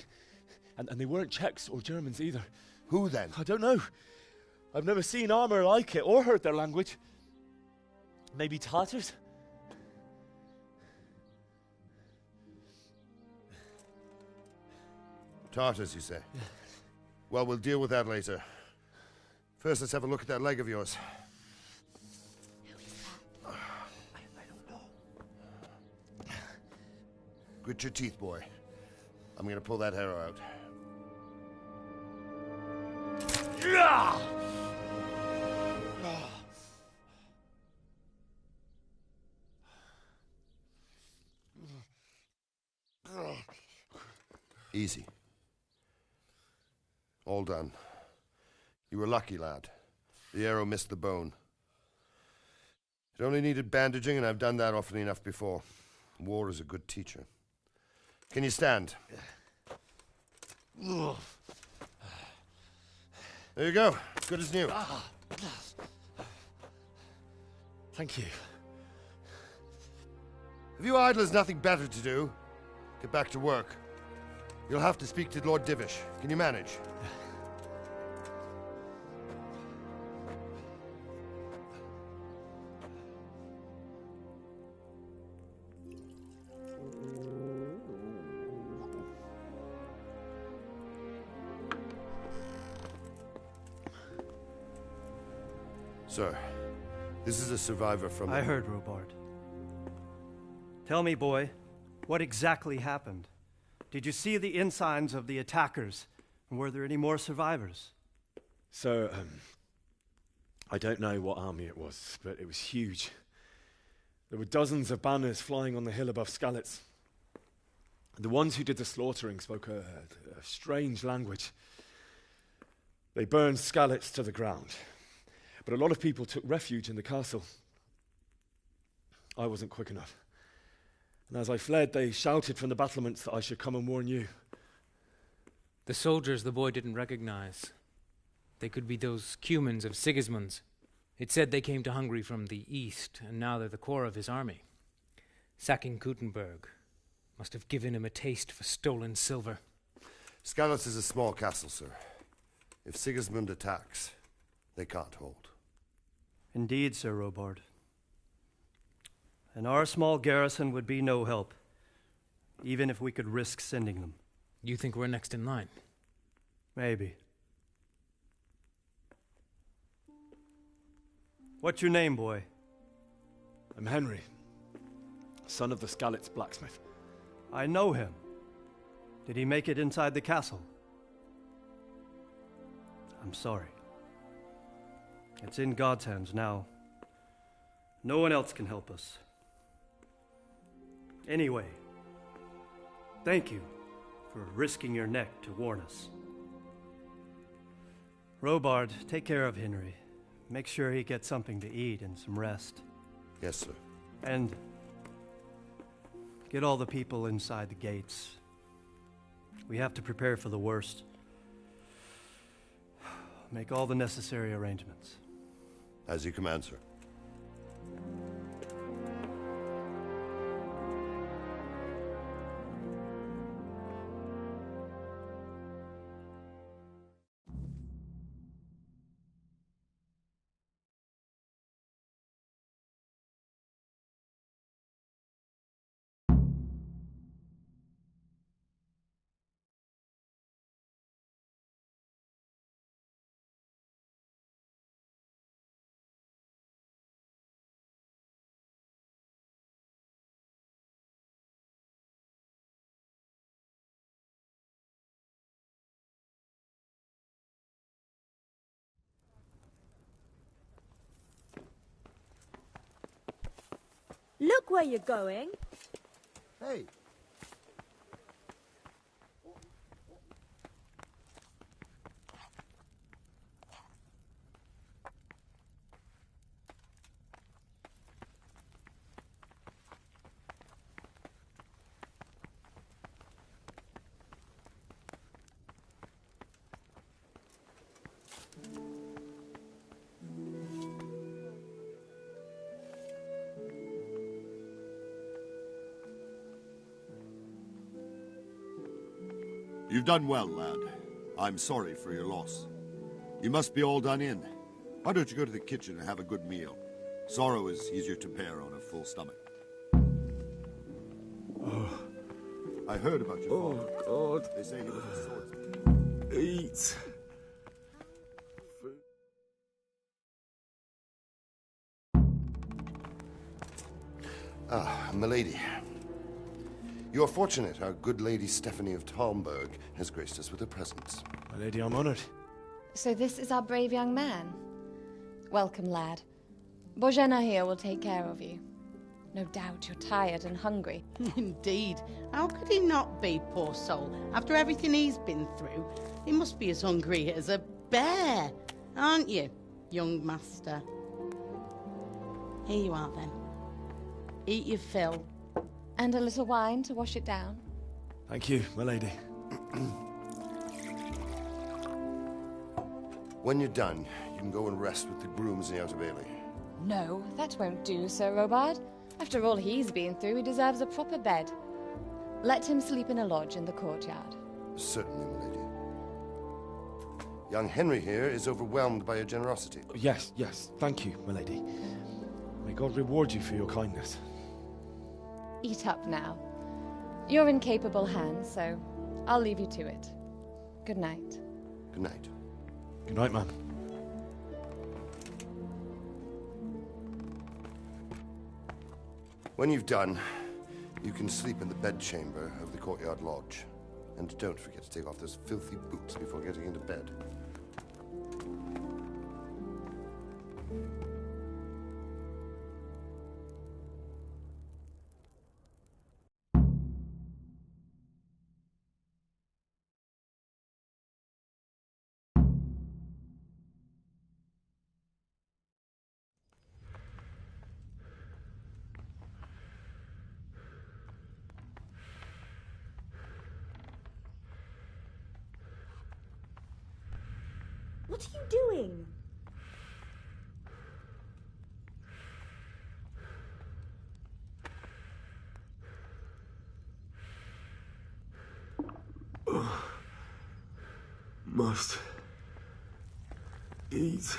And they weren't Czechs or Germans either. Who then? I don't know. I've never seen armor like it or heard their language. Maybe Tatars? Tartars, you say? Yeah. Well, we'll deal with that later. First, let's have a look at that leg of yours. Who is that? I don't know. Grit your teeth, boy. I'm gonna pull that arrow out. Easy. All done. You were lucky, lad. The arrow missed the bone. It only needed bandaging, and I've done that often enough before. War is a good teacher. Can you stand? There you go. Good as new. Thank you. Have you idlers nothing better to do? Get back to work. You'll have to speak to Lord Divish. Can you manage? Sir, this is a survivor from... I heard, Robard. Tell me, boy, what exactly happened? Did you see the ensigns of the attackers? And were there any more survivors? So, I don't know what army it was, but it was huge. There were dozens of banners flying on the hill above Skalitz. The ones who did the slaughtering spoke a strange language. They burned Skalitz to the ground, but a lot of people took refuge in the castle. I wasn't quick enough. And as I fled, they shouted from the battlements that I should come and warn you. The soldiers the boy didn't recognize. They could be those Cumans of Sigismund's. It said they came to Hungary from the east, and now they're the core of his army. Sacking Gutenberg must have given him a taste for stolen silver. Skalitz is a small castle, sir. If Sigismund attacks, they can't hold. Indeed, Sir Robard. And our small garrison would be no help, even if we could risk sending them. You think we're next in line? Maybe. What's your name, boy? I'm Henry, son of the Skalitz blacksmith. I know him. Did he make it inside the castle? I'm sorry. It's in God's hands now. No one else can help us. Anyway, thank you for risking your neck to warn us. Robard, take care of Henry. Make sure he gets something to eat and some rest. Yes, sir. And get all the people inside the gates. We have to prepare for the worst. Make all the necessary arrangements. As you command, sir. Look where you're going. Hey. You've done well, lad. I'm sorry for your loss. You must be all done in. Why don't you go to the kitchen and have a good meal? Sorrow is easier to bear on a full stomach. Oh. I heard about your father. Oh, God. They say he was a swordsman. Eat. Ah, milady. You are fortunate our good lady Stephanie of Talmberg has graced us with her presence. My lady, I'm honored. So this is our brave young man. Welcome, lad. Bozhena here will take care of you. No doubt you're tired and hungry. Indeed. How could he not be, poor soul? After everything he's been through, he must be as hungry as a bear, aren't you? young master. Here you are, then. Eat your fill. And a little wine to wash it down. Thank you, my lady. When you're done, you can go and rest with the grooms in the Outer Bailey. No, that won't do, Sir Robard. After all he's been through, he deserves a proper bed. Let him sleep in a lodge in the courtyard. Certainly, my lady. Young Henry here is overwhelmed by your generosity. Yes, yes. Thank you, my lady. May God reward you for your kindness. Eat up now. You're in capable hands, so I'll leave you to it. Good night. Good night. Good night, ma'am. When you've done, you can sleep in the bedchamber of the courtyard lodge. And don't forget to take off those filthy boots before getting into bed. What are you doing? Must eat.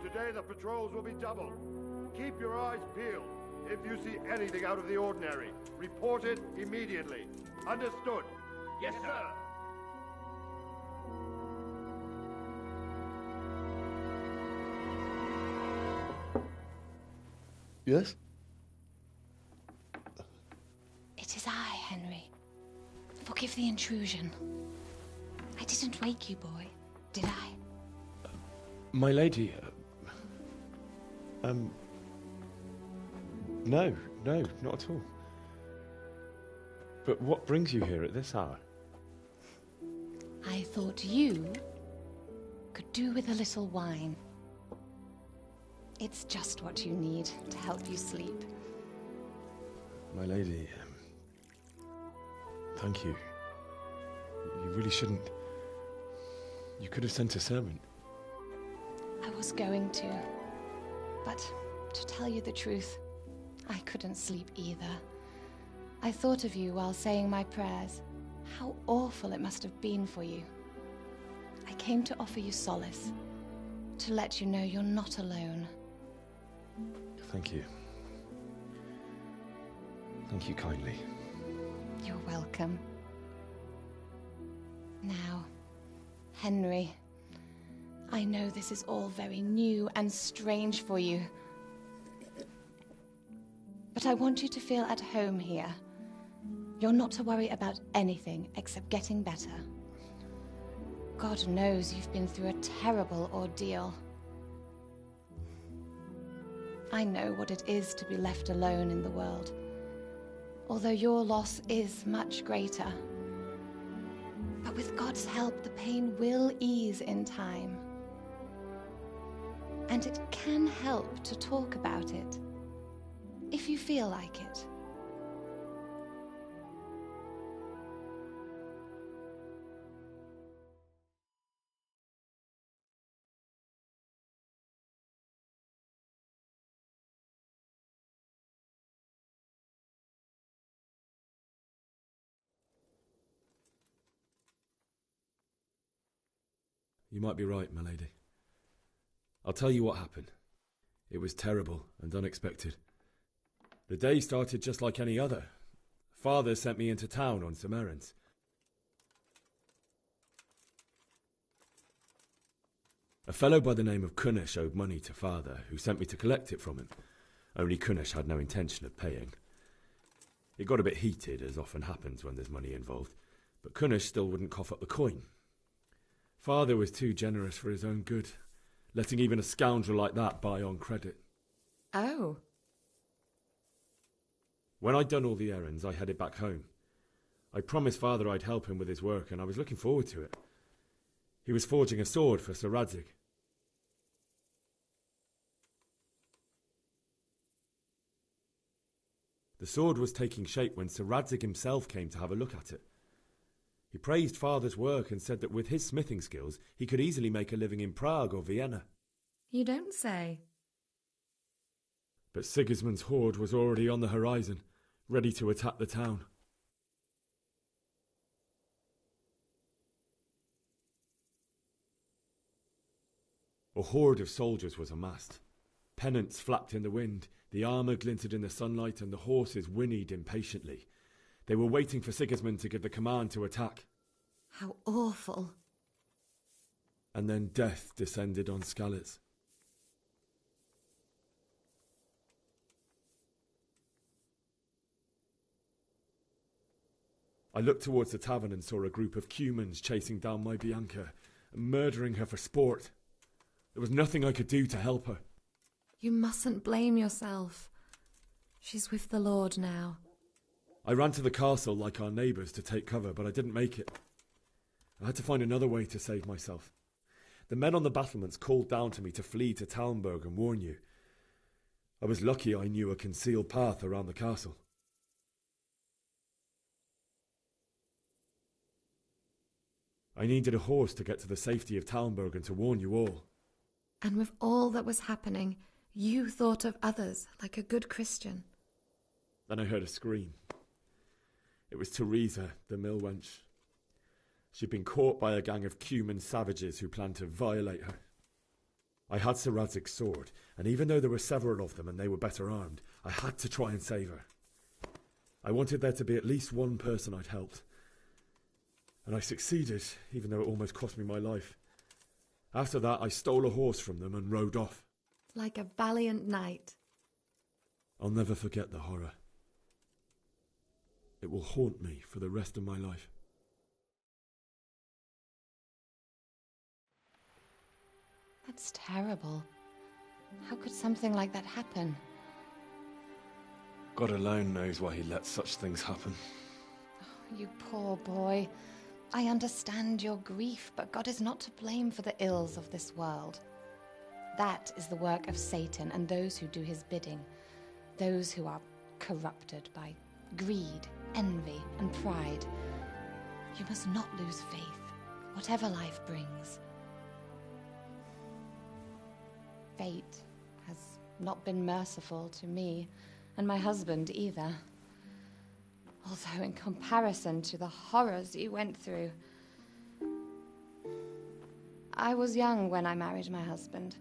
Today the patrols will be doubled. Keep your eyes peeled. If you see anything out of the ordinary, report it immediately. Understood? Yes, sir. Yes? It is I, Henry. Forgive the intrusion. I didn't wake you, boy, did I? My lady, no, not at all. But what brings you here at this hour? I thought you could do with a little wine. It's just what you need to help you sleep. My lady, thank you. You really shouldn't. You could have sent a servant. I was going to, but to tell you the truth, I couldn't sleep either. I thought of you while saying my prayers. How awful it must have been for you. I came to offer you solace, to let you know you're not alone. Thank you. Thank you kindly. You're welcome. Now, Henry, I know this is all very new and strange for you. But I want you to feel at home here. You're not to worry about anything except getting better. God knows you've been through a terrible ordeal. I know what it is to be left alone in the world. although your loss is much greater. But with God's help, the pain will ease in time. And it can help to talk about it, if you feel like it. You might be right, my lady. I'll tell you what happened. It was terrible and unexpected. The day started just like any other. Father sent me into town on some errands. A fellow by the name of Kunesh owed money to Father, who sent me to collect it from him. Only Kunesh had no intention of paying. It got a bit heated, as often happens when there's money involved, but Kunesh still wouldn't cough up the coin. Father was too generous for his own good, letting even a scoundrel like that buy on credit. Oh. When I'd done all the errands, I headed back home. I promised Father I'd help him with his work, and I was looking forward to it. He was forging a sword for Sir Radzig. The sword was taking shape when Sir Radzig himself came to have a look at it. He praised Father's work and said that with his smithing skills, he could easily make a living in Prague or Vienna. You don't say. But Sigismund's horde was already on the horizon, ready to attack the town. A horde of soldiers was amassed. Pennants flapped in the wind, the armour glinted in the sunlight, and the horses whinnied impatiently. They were waiting for Sigismund to give the command to attack. How awful. And then death descended on Skalitz. I looked towards the tavern and saw a group of Cumans chasing down my Bianca and murdering her for sport. There was nothing I could do to help her. You mustn't blame yourself. She's with the Lord now. I ran to the castle like our neighbours to take cover, but I didn't make it. I had to find another way to save myself. The men on the battlements called down to me to flee to Talmberg and warn you. I was lucky I knew a concealed path around the castle. I needed a horse to get to the safety of Talmberg and to warn you all. And with all that was happening, you thought of others like a good Christian. Then I heard a scream. It was Teresa, the mill wench. She'd been caught by a gang of Cuman savages who planned to violate her. I had Sir Radzig's sword, and even though there were several of them and they were better armed, I had to try and save her. I wanted there to be at least one person I'd helped. And I succeeded, even though it almost cost me my life. After that, I stole a horse from them and rode off. Like a valiant knight. I'll never forget the horror. It will haunt me for the rest of my life. That's terrible. How could something like that happen? God alone knows why he lets such things happen. Oh, you poor boy. I understand your grief, but God is not to blame for the ills of this world. That is the work of Satan and those who do his bidding. Those who are corrupted by greed, envy, and pride. You must not lose faith, whatever life brings. Fate has not been merciful to me, and my husband either. Although in comparison to the horrors you went through. I was young when I married my husband.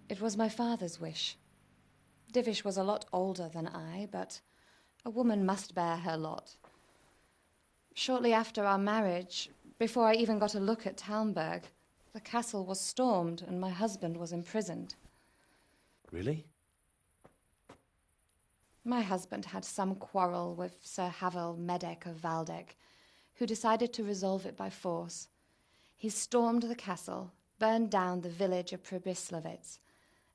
It was my father's wish. Divish was a lot older than I, but a woman must bear her lot. Shortly after our marriage, before I even got a look at Talmberg, the castle was stormed and my husband was imprisoned. Really? My husband had some quarrel with Sir Havel Medek of Valdek, who decided to resolve it by force. He stormed the castle, burned down the village of Pribyslavitz,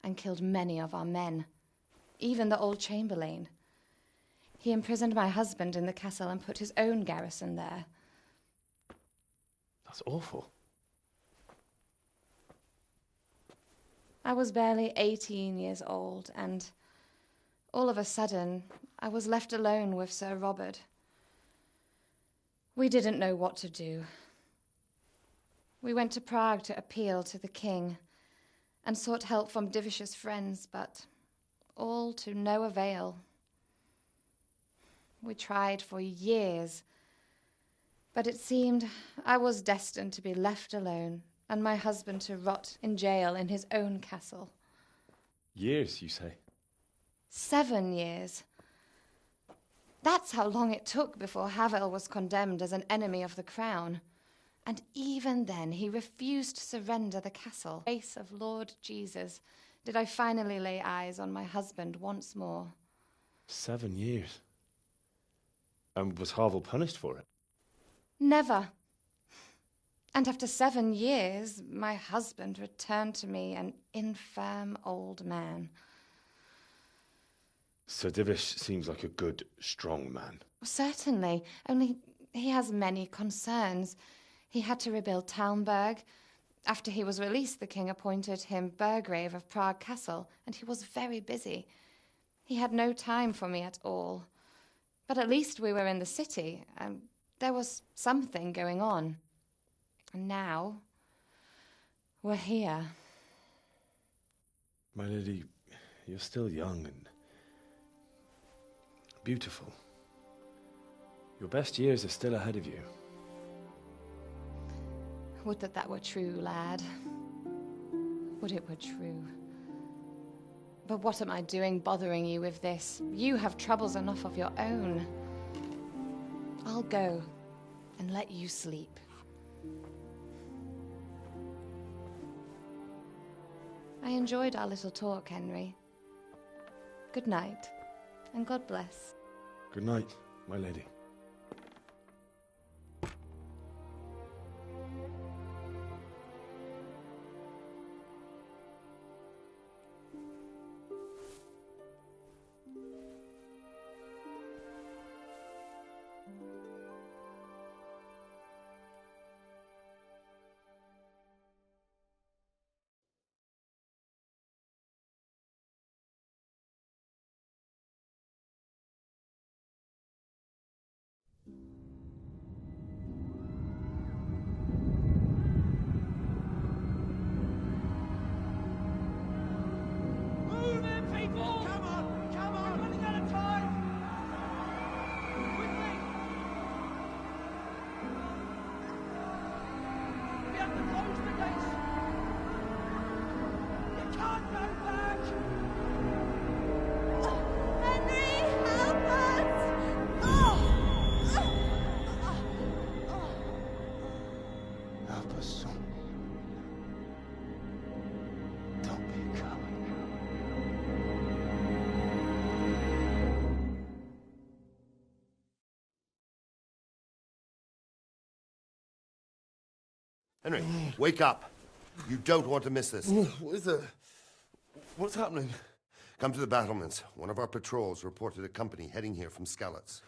and killed many of our men, even the old chamberlain. He imprisoned my husband in the castle and put his own garrison there. That's awful. I was barely 18 years old, and all of a sudden, I was left alone with Sir Robert. We didn't know what to do. We went to Prague to appeal to the king and sought help from Divish's friends, but all to no avail. We tried for years, but it seemed I was destined to be left alone and my husband to rot in jail in his own castle. Years, you say? 7 years. That's how long it took before Havel was condemned as an enemy of the crown. And even then, he refused to surrender the castle. In the face of Lord Jesus, did I finally lay eyes on my husband once more. 7 years? And was Havel punished for it? Never. And after 7 years, my husband returned to me an infirm old man. Sir Divish seems like a good, strong man. Certainly, only he has many concerns. He had to rebuild Talmberg. After he was released, the king appointed him Burgrave of Prague Castle, and he was very busy. He had no time for me at all. But at least we were in the city, and there was something going on. And now, we're here. My lady, you're still young and beautiful. Your best years are still ahead of you. Would that were true, lad. Would it were true. But what am I doing bothering you with this? You have troubles enough of your own. I'll go and let you sleep. I enjoyed our little talk, Henry. Good night, and God bless. Good night, my lady. Henry, wake up. You don't want to miss this. What's happening? Come to the battlements. One of our patrols reported a company heading here from Skalitz.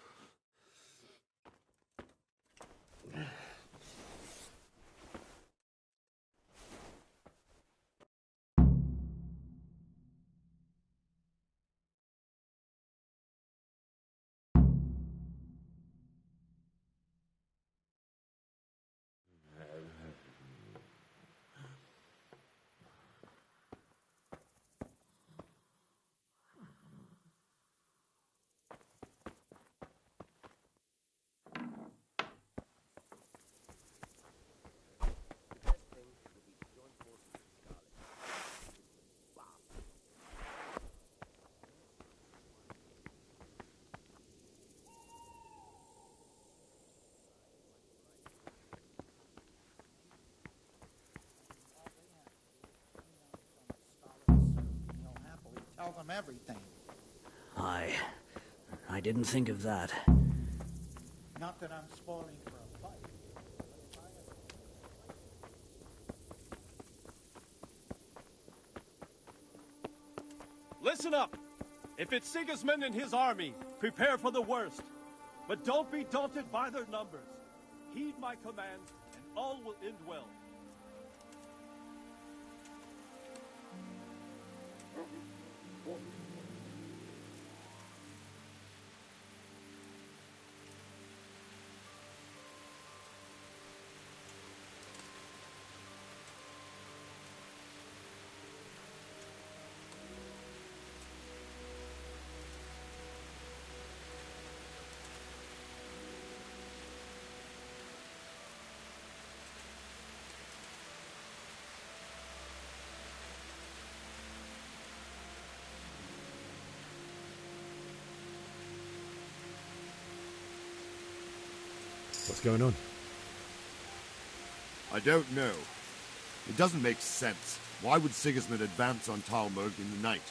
Tell them everything. I didn't think of that. Not that I'm spoiling for a fight. Listen up! If it's Sigismund and his army, prepare for the worst. But don't be daunted by their numbers. Heed my command, and all will end well. What's going on? I don't know. It doesn't make sense. Why would Sigismund advance on Talmberg in the night?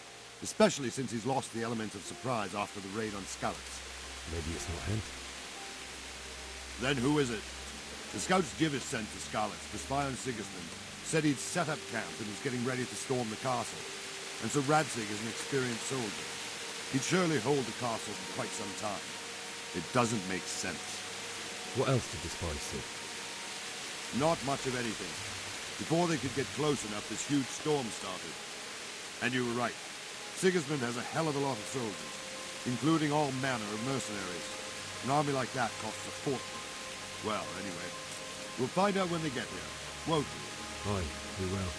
Especially since he's lost the element of surprise after the raid on Skalitz. Maybe it's not him. Then who is it? The scouts Givis sent to Skalitz to spy on Sigismund said he'd set up camp and was getting ready to storm the castle. And so Radzig is an experienced soldier. He'd surely hold the castle for quite some time. It doesn't make sense. What else did the spies see? Not much of anything. Before they could get close enough, this huge storm started. And you were right. Sigismund has a hell of a lot of soldiers, including all manner of mercenaries. An army like that costs a fortune. Well, anyway, we'll find out when they get here, won't we? Aye, we will.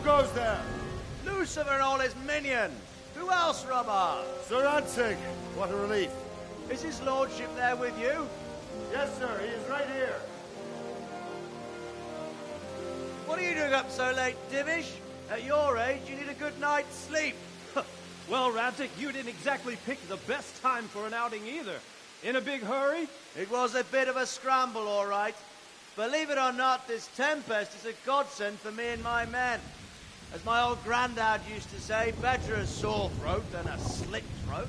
Goes there? Lucifer and all his minions. Who else, Robert? Sir Radzig. What a relief. Is his lordship there with you? Yes, sir. He is right here. What are you doing up so late, Divish? At your age, you need a good night's sleep. Well, Radzig, you didn't exactly pick the best time for an outing either. In a big hurry? It was a bit of a scramble, all right. Believe it or not, this tempest is a godsend for me and my men. As my old granddad used to say, better a sore throat than a slit throat.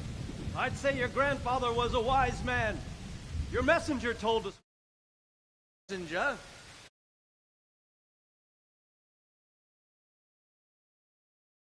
I'd say your grandfather was a wise man. Your messenger told us. Messenger?